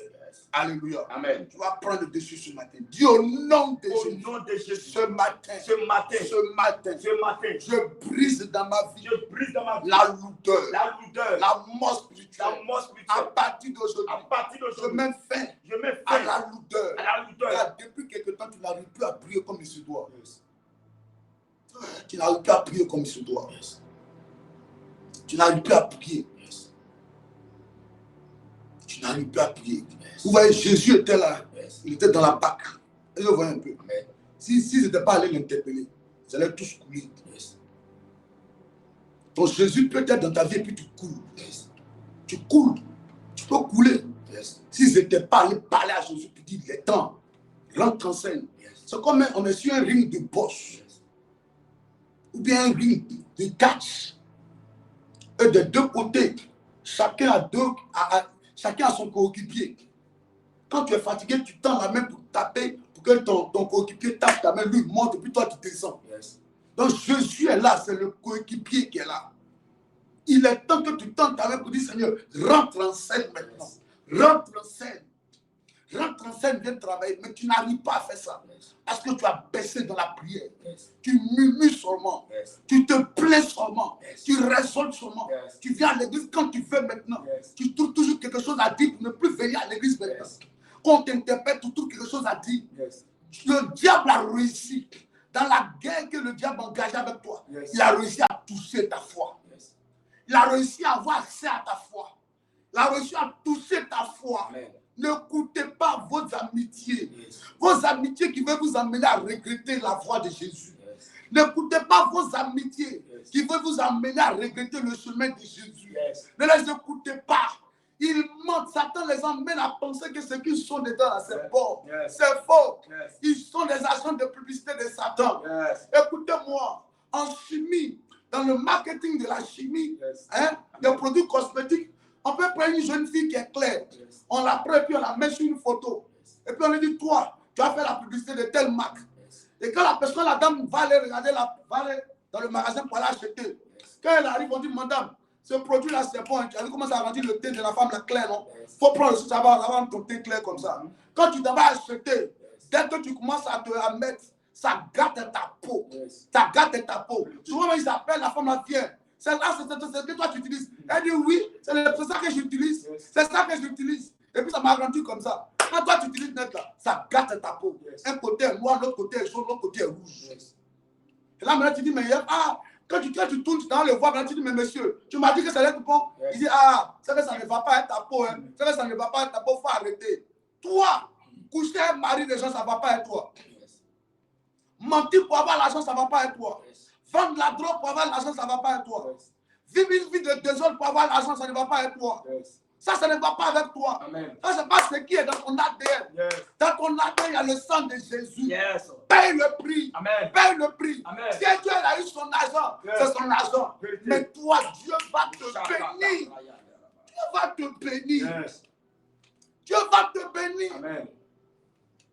Alléluia. Amen. Tu vas prendre le dessus ce matin. Dis au nom de Jésus. Au nom de Jésus. Ce matin. Je brise dans ma vie. La lourdeur. La mort spirituelle. À partir d'aujourd'hui. Je mets fin. À la lourdeur. Depuis quelque temps, tu n'arrives plus à prier comme il se doit. Yes. Tu n'arrives plus à prier comme il se doit. Yes. Tu n'arrives plus à prier. Yes. Tu n'arrives plus à prier. Yes. Vous voyez, Jésus était là. Yes. Il était dans la Pâque. Et je vois un peu. S'ils n'étaient pas allés l'interpeller, ils allaient tous couler. Yes. Donc Jésus peut être dans ta vie et puis tu coules. Yes. Tu coules. Tu peux couler. Yes. S'ils n'étaient pas allés parler à Jésus pour dire il est temps, rentre en scène. Yes. C'est comme on est sur un ring de boxe. Yes. Ou bien un ring de catch. Et de deux côtés, chacun a son coéquipier. Quand tu es fatigué, tu tends la main pour taper, pour que ton coéquipier tape ta main, lui monte, et puis toi tu descends. Yes. Donc Jésus est là, c'est le coéquipier qui est là. Il est temps que tu tends ta main pour dire Seigneur, rentre en scène maintenant. Yes. Rentre en scène. Rentre en scène, viens travailler, mais tu n'arrives pas à faire ça. Yes. Parce que tu as baissé dans la prière. Yes. Tu murmures seulement. Yes. Tu te plains plains seulement, tu raisonnes seulement, tu viens à l'église quand tu veux maintenant, tu trouves toujours quelque chose à dire pour ne plus venir à l'église maintenant. Quand on t'interpelle, tu trouves quelque chose à dire. Le diable a réussi. Dans la guerre que le diable a engagée avec toi, il a réussi à toucher ta foi. Il a réussi à avoir accès à ta foi. Il a réussi à toucher ta foi. Amen. N'écoutez pas vos amitiés. Vos amitiés qui veulent vous amener à regretter la voix de Jésus. N'écoutez pas vos amitiés qui veulent vous amener à regretter le chemin de Jésus. Ne les écoutez pas. Ils mentent. Satan les emmène à penser que ce qu'ils sont dedans, c'est bon. C'est faux. Ils sont des agents de publicité de Satan. Écoutez-moi, en chimie, dans le marketing de la chimie, des produits cosmétiques, on peut prendre une jeune fille qui est claire, on la prend et puis on la met sur une photo. Et puis on lui dit, toi, tu as fait la publicité de telle marque. Et quand la personne, la dame, va aller regarder, va aller dans le magasin pour l'acheter. Quand elle arrive, on dit, madame, ce produit-là, c'est bon. Elle commence à rendu le teint de la femme la claire, non? Il faut prendre ça va avoir ton teint clair comme ça. Quand tu t'en vas acheter, dès que tu commences à te mettre, ça gâte ta peau. Ça gâte ta peau. Souvent, ils appellent la femme, la vient. C'est ce que toi tu utilises. Elle dit oui, c'est ça que j'utilise. C'est ça que j'utilise. Et puis ça m'a rendu comme ça. Quand toi tu utilises net là, ça gâte ta peau. Un côté est noir, l'autre côté est jaune, l'autre côté est rouge. Et là maintenant tu dis, mais quand tu tournes dans le voie, tu dis, mais monsieur, tu m'as dit que ça allait être bon. Il dit, c'est que ça ne va pas être ta peau. C'est que ça ne va pas être ta peau, il faut arrêter. Toi, coucher un mari des gens, ça ne va pas être toi. Mentir pour avoir l'argent, ça ne va pas être toi. Vendre la drogue pour avoir l'argent, ça ne va pas être toi. Vivre une vie de désordre pour avoir l'argent, ça ne va pas être toi. Ça ne va pas avec toi. Amen. Ça, ce n'est pas ce qui est dans ton ADN. Dans ton ADN, il y a le sang de Jésus. Paye le prix. Amen. Paye le prix. Amen. Si Dieu a eu son argent, c'est son argent. Mais toi, Dieu va te bénir. Dieu va te bénir. Dieu va te bénir. Amen.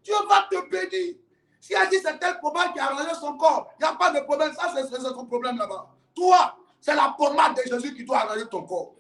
Dieu va te bénir. Si elle dit c'est tel problème qui a arrangé son corps, il n'y a pas de problème. Ça, c'est ton problème là-bas. Toi, c'est la pommade de Jésus qui doit arranger ton corps.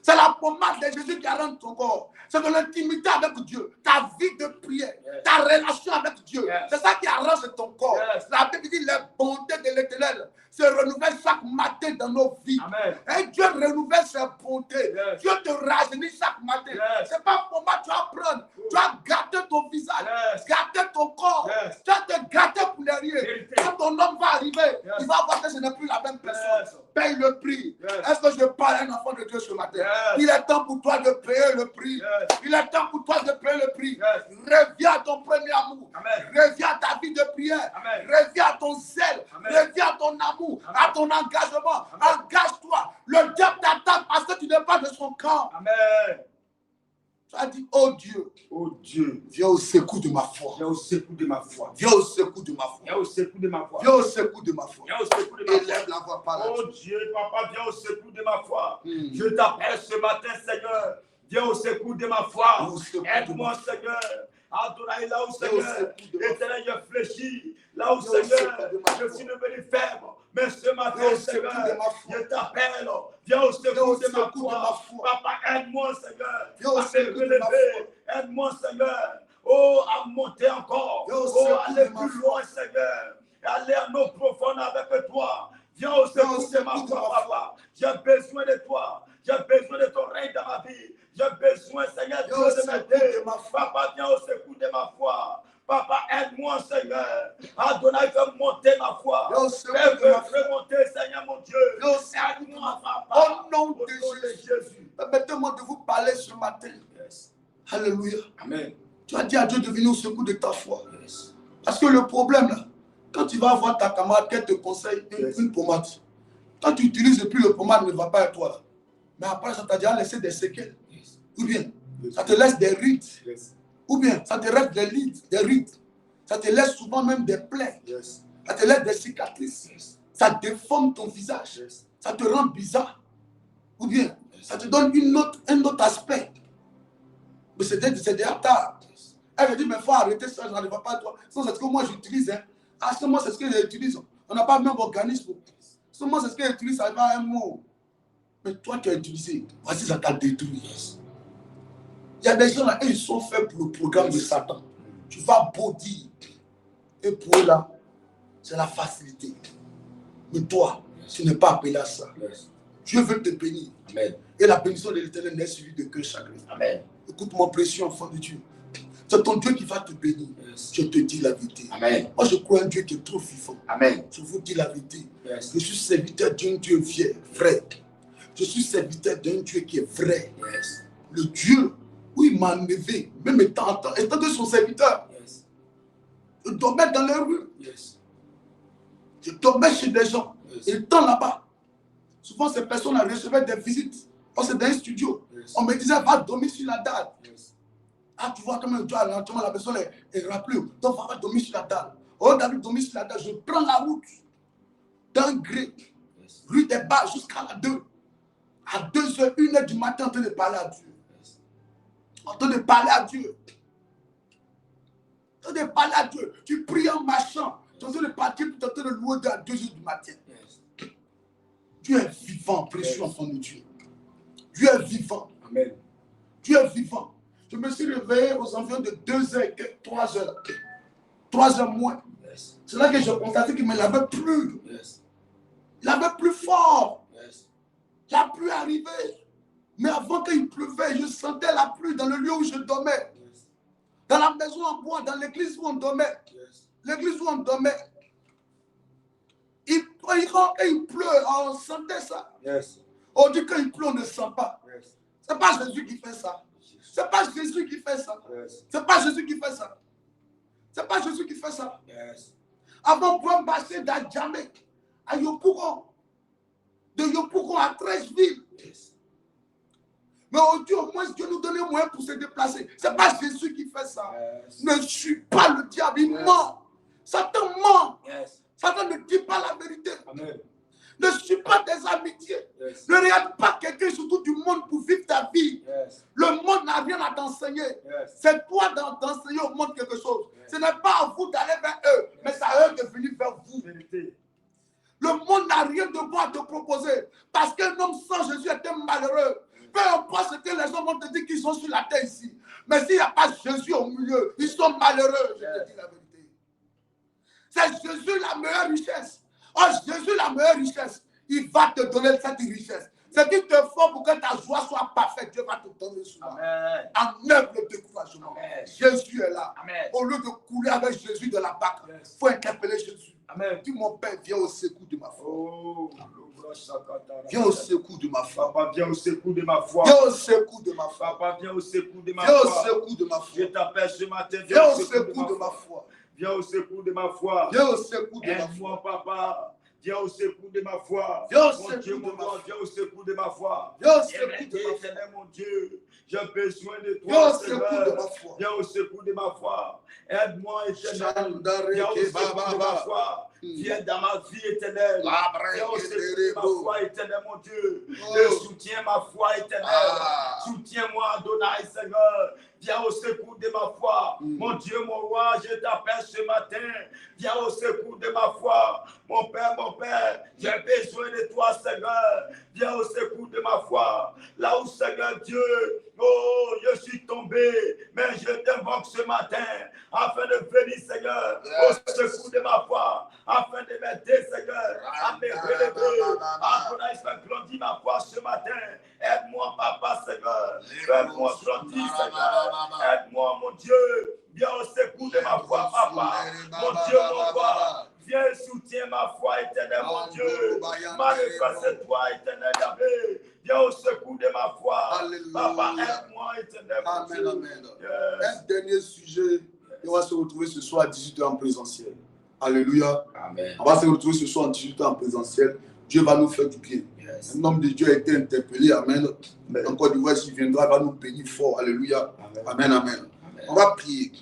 C'est la pommade de Jésus qui arrange ton corps. C'est de l'intimité avec Dieu. Ta vie de prière. Ta relation avec Dieu. C'est ça qui arrange ton corps. La Bible dit les bontés de l'Éternel se renouvellent chaque matin dans nos vies. Amen. Et Dieu renouvelle ses bontés. Dieu te rajeunit chaque matin. C'est pas pour moi tu vas prendre. Tu vas gâter ton visage. Gâter ton corps. Tu vas te gâter pour les rien. Quand ton homme va arriver, il va voir que ce n'est plus la même personne. Paye le prix. Est-ce que je parle à un enfant de Dieu ce matin? Il est temps pour toi de payer le prix. Il est temps pour toi de payer le prix. Reviens à ton premier amour. Amen. Reviens à ta vie de prière. Amen. Reviens à ton zèle. Amen. Reviens à ton amour, à ton engagement. Engage-toi. Le diable t'attend parce que tu n'es pas de son camp. Amen. Tu as dit, oh Dieu, viens au secours de ma foi. Viens au secours de ma foi. Viens au secours de ma foi. Viens au secours de ma foi. Viens au secours de ma foi. Viens au secours de ma foi. Élève la voix par là. Oh Dieu, papa, viens au secours de ma foi. Je t'appelle ce matin, Seigneur. Viens au secours de ma foi. Aide-moi, Seigneur. Adonai, là où, Seigneur, Éternel, je fléchis. Là où, Seigneur, je suis devenu faible. Mais ce matin, Seigneur, je t'appelle. Viens au secours de ma foi. Papa, aide-moi, Seigneur, à me relever. Aide-moi, Seigneur, à monter encore. Aller plus loin, Seigneur. Aller à nos profondes avec toi. Viens au secours de ma foi, papa. J'ai besoin de toi. J'ai besoin de ton règne dans ma vie. J'ai besoin, Seigneur, Dieu, de m'aider. Papa, viens au secours de ma foi. Papa, aide-moi, Seigneur. Adonai, fais monter ma foi. Fais monter, Seigneur, mon Dieu. Aide-moi, papa. Au nom de Jésus. Permettez-moi de vous parler ce matin. Alléluia. Amen. Tu as dit à Dieu de venir au secours de ta foi. Parce que le problème, là, quand tu vas voir ta camarade, qu'elle te conseille une pommade. Quand tu utilises depuis le pommade, ne va pas être toi là. Mais après, ça t'a déjà laissé des séquelles. Ou bien, ça te laisse des rides. Ou bien, ça te reste des rides. Ça te laisse souvent même des plaies. Ça te laisse des cicatrices. Ça déforme ton visage. Ça te rend bizarre. Ou bien, ça te donne un autre aspect. Mais c'est déjà tard. Elle me dit, mais il faut arrêter ça, ça ne va pas à toi. C'est ce que moi j'utilise. Moi, c'est ce que j'utilise. On n'a pas le même organisme. Moi, c'est ce que j'utilise, ça va un mot. Mais toi, tu as utilisé. Voici, ça t'a détruit. Il y a des gens là, ils sont faits pour le programme de Satan. Tu vas beau dire. Et pour eux là, c'est la facilité. Mais toi, Tu n'es pas appelé à ça. Dieu veut te bénir. Amen. Et la bénédiction de l'Éternel n'est suivie de que chagrin. Amen. Écoute mon précieux enfant de Dieu. C'est ton Dieu qui va te bénir. Je te dis la vérité. Amen. Moi, je crois un Dieu qui est trop vivant. Amen. Je vous dis la vérité. Je suis serviteur d'un Dieu vrai. Je suis serviteur d'un Dieu qui est vrai. Le Dieu où il m'a enlevé, même étant de son serviteur. Je dormais dans les rues. Je dormais chez des gens. Et étant là-bas, souvent ces personnes recevaient des visites. Parce que dans un studio, on me disait, va dormir sur la dalle. Ah, tu vois comment la personne est rappelée. Donc, va dormir sur la dalle. Oh, David dormir sur la dalle. Je prends la route d'un gré, rue des Bas jusqu'à la 2. À 2h, 1h du matin, en train de parler à Dieu. En train de parler à Dieu. En train de parler à Dieu. Tu pries en marchant. Tu es en train de partir, tu es en train de louer à 2h du matin. Dieu est vivant, précieux enfant de Dieu. Dieu est vivant. Amen. Dieu est vivant. Je me suis réveillé aux environs de 2h, 3h. 3h moins. C'est là que je constatais qu'il me l'avait plu. Il avait plus fort. La pluie arrivait. Mais avant qu'il pleuvait, je sentais la pluie dans le lieu où je dormais. Dans la maison en bois, dans l'église où on dormait. L'église où on dormait. Quand il pleut, on sentait ça. On dit quand il pleut, on ne sent pas. C'est pas Jésus qui fait ça. C'est pas Jésus qui fait ça. C'est pas Jésus qui fait ça. C'est pas Jésus qui fait ça. Avant pour passer d'Adjamek à Yopougon, de Yopougon à Trècheville. Mais aujourd'hui, au moins, Dieu nous donne un moyen pour se déplacer. C'est pas Jésus qui fait ça. Ne suis pas le diable, il ment. Satan ment. Satan ne dit pas la vérité. Amen. Ne suis pas des amitiés. Ne regarde pas quelqu'un surtout du monde pour vivre ta vie. Le monde n'a rien à t'enseigner. C'est toi d'enseigner au monde quelque chose. Ce n'est pas à vous d'aller vers eux, mais c'est à eux de venir vers vous. Le monde n'a rien de bon à te proposer. Parce qu'un homme sans Jésus était malheureux. Peu importe ce que les gens vont te dire qu'ils sont sur la terre ici. Mais s'il n'y a pas Jésus au milieu, ils sont malheureux. Je te dis la vérité. C'est Jésus la meilleure richesse. Oh, Jésus, la meilleure richesse, il va te donner cette richesse. C'est qu'il te faut pour que ta joie soit parfaite. Dieu va te donner cela. Enlève le découragement. Jésus est là. Amen. Au lieu de couler avec Jésus de la barque, il faut interpeller Jésus. Amen. Dis, mon Père, viens au secours de ma foi. Oh. Viens au secours de ma foi. Papa, viens au secours de ma foi. Viens au secours de ma foi. Papa, viens au secours de ma foi. Viens au secours de ma foi. Je t'appelle ce matin. Viens au secours de ma foi. Viens au secours de ma foi. Viens au secours de ma foi. Aide-moi, papa. Viens au secours de ma foi. Viens au secours de ma foi. Viens au secours de ma foi. Viens au secours de ma foi. Mon Dieu, j'ai besoin de toi. Viens au secours de ma foi. Viens au secours de ma foi. Aide-moi, éternel. Viens au secours de ma foi. Viens dans ma vie éternelle. Viens au secours de ma foi éternelle, mon Dieu. Soutiens ma foi éternelle. Soutiens-moi, Adonai, Seigneur. Viens au secours de ma foi. Mon Dieu, mon roi, je t'appelle ce matin. Viens au secours de ma foi. Mon Père, j'ai besoin de toi, Seigneur. Viens au secours de ma foi. Là où, Seigneur Dieu, oh, je suis tombé, mais je t'invoque ce matin afin de venir, Seigneur, au secours de ma foi, afin de m'aider, Seigneur, à me relever, à faire grandir ma foi ce matin. Aide-moi, Papa, Seigneur. Fais-moi grandir, Seigneur. Aide-moi, mon Dieu. Viens au secours de ma foi, Papa. Mon Dieu, mon roi. Viens soutiens ma foi éternelle, mon Dieu. Manifeste-toi, éternel Yahvé. Viens au secours de ma foi. Alléluia. Papa, aide-moi, éternel, mon Dieu. Amen. Un dernier sujet. On va se retrouver ce soir à 18h en présentiel. Alléluia. Amen. On va se retrouver ce soir à 18h en présentiel. Dieu va nous faire du bien. Un homme de Dieu a été interpellé. Amen. En Côte d'Ivoire, s'il viendra, il va nous bénir fort. Alléluia. Amen. Amen. On va prier.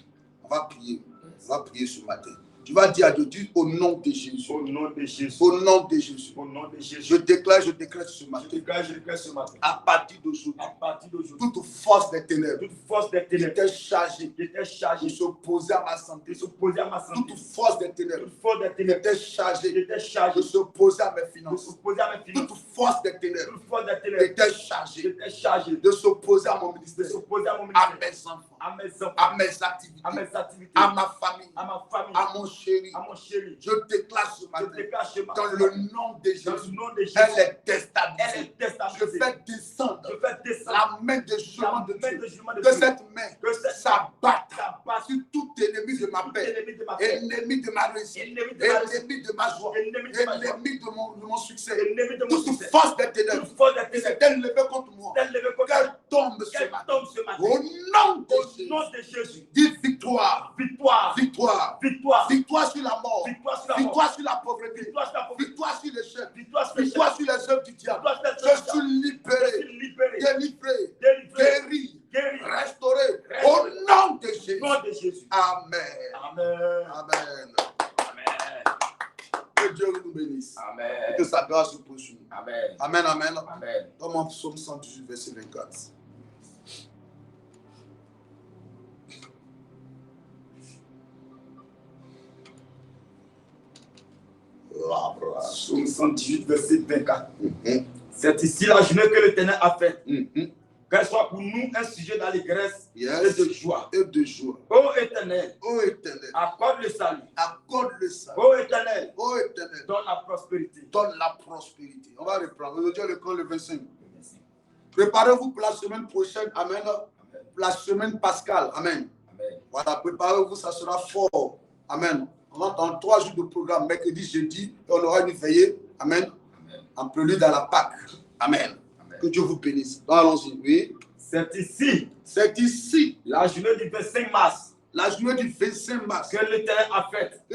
On va prier. On va prier ce matin. Tu vas dire à Dieu, dis au nom de Jésus. Au nom de Jésus. Au nom de Jésus. Au nom de Jésus. Je déclare ce matin. Je déclare ce matin. À partir d'aujourd'hui. Toute force des ténèbres. Toute force des ténèbres. Qui était chargée. De s'opposer à ma santé. De s'opposer à ma santé. Toute force des ténèbres. Toute force des ténèbres. Qui était chargée. De s'opposer à mes finances. De s'opposer à mes finances. Toute force des ténèbres. Toute force des ténèbres. Qui était chargée. De s'opposer à mon ministère. De s'opposer à mon ministère. À mes enfants. à mes enfants, à mes activités, à mes activités, à ma famille, à mon chéri. Je déclare ce matin, dans le nom de Jésus, elle est déstabilisée. Je fais descendre la main de jugement de Dieu. Que cette main s'abatte sur tout ennemi de ma paix, ennemi de ma réussite, ennemi de ma joie, ennemi de mon succès. Toute force des ténèbres qui s'est élevée contre moi, qu'elle tombe ce matin. Au nom de Jésus, dis victoire, victoire sur la mort, victoire sur la pauvreté, victoire sur les chefs, victoire sur les œuvres du diable. Je suis libéré, délivré, guéri, restauré. Au nom de Jésus. Amen. Que Dieu nous bénisse. Et que sa grâce nous poursuive. Amen. Dans Psaume 118, verset 24. Psaume 118, verset 24. C'est ici la journée que l'Éternel a faite. Qu'elle soit pour nous un sujet d'allégresse et de joie. Ô Éternel, accorde le salut. Ô Éternel, donne la prospérité. On va reprendre. Aujourd'hui, on reprend le 25. Préparez-vous pour la semaine prochaine. Amen. La semaine pascale. Amen. Voilà, préparez-vous, ça sera fort. Amen. On rentre dans 3 jours de programme, mercredi, jeudi, et on aura une veillée. Amen. En prélude à la Pâque. Amen. Que Dieu vous bénisse. Allons-y. Oui. C'est ici. La journée du 25 mars. Que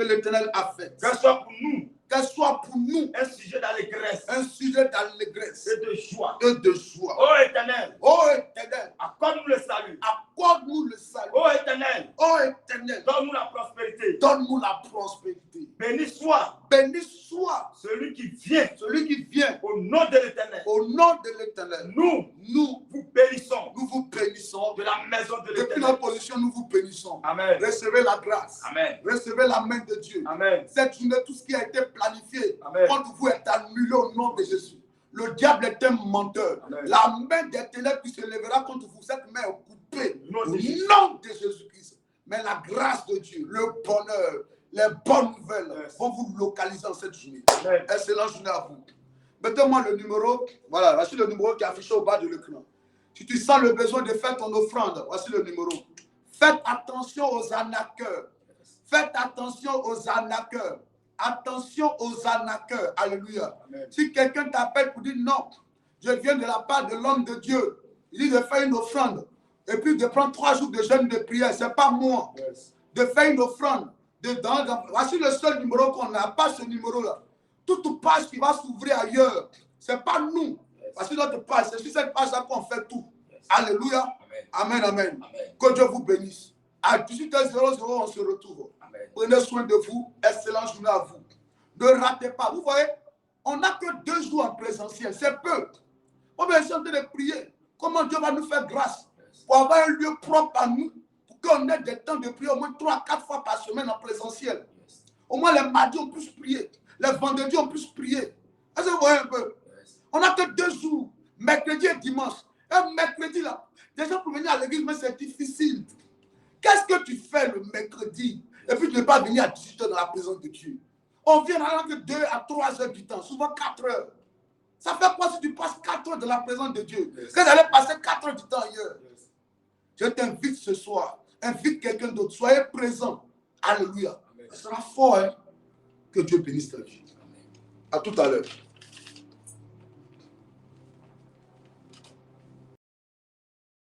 l'Éternel a faite. Qu'elle soit pour nous un sujet d'allégresse. Et de joie. Ô Éternel. Accorde-nous le salut. Ô Éternel. Donne-nous la prospérité. Béni soit celui qui vient au nom de l'Éternel. Nous vous bénissons de la maison de l'Éternel. Depuis notre position, nous vous bénissons. Amen. Recevez la grâce. Amen. Recevez la main de Dieu. Amen. Cette journée, tout ce qui a été planifié contre vous est annulé au nom de Jésus. Le diable est un menteur. Amen. La main des ténèbres qui se lèvera contre vous, cette main est coupée au nom de Jésus-Christ. Mais la grâce de Dieu, le bonheur, les bonnes nouvelles vont vous localiser en cette journée. Excellente journée à vous. Mettez-moi le numéro. Voilà, voici le numéro qui est affiché au bas de l'écran. Si tu sens le besoin de faire ton offrande, voici le numéro. Faites attention aux arnaqueurs. Attention aux arnaqueurs. Alléluia. Amen. Si quelqu'un t'appelle pour dire non, je viens de la part de l'homme de Dieu. Il dit de faire une offrande. Et puis de prendre 3 jours de jeûne de prière. Ce n'est pas moi. De faire une offrande. Voici le seul numéro qu'on n'a, pas ce numéro-là. Toute page qui va s'ouvrir ailleurs, ce n'est pas nous. Voici notre page. C'est sur cette page-là qu'on fait tout. Alléluia. Amen. Que Dieu vous bénisse. À 18h00, on se retrouve. Amen. Prenez soin de vous. Excellente journée à vous. Ne ratez pas. Vous voyez, on n'a que 2 jours en présentiel. C'est peu. On va essayer de prier. Comment Dieu va nous faire grâce pour avoir un lieu propre à nous, pour qu'on ait des temps de prière au moins 3-4 fois par semaine en présentiel. Au moins les mardis, on puisse prier. Les vendredis, on puisse prier. Est-ce que vous voyez un peu? On n'a que 2 jours, mercredi et dimanche. Un mercredi, là, déjà pour venir à l'église, mais c'est difficile. Qu'est-ce que tu fais le mercredi? Et puis tu ne peux pas venir à 18h dans la présence de Dieu. On vient à 2 à 3 heures du temps, souvent 4 heures. Ça fait quoi si tu passes 4 heures dans la présence de Dieu? Quand tu allais passer 4 heures du temps ailleurs. Je t'invite ce soir. Invite quelqu'un d'autre. Soyez présent. Alléluia. Ce sera fort, hein? Que Dieu bénisse ta vie. À tout à l'heure.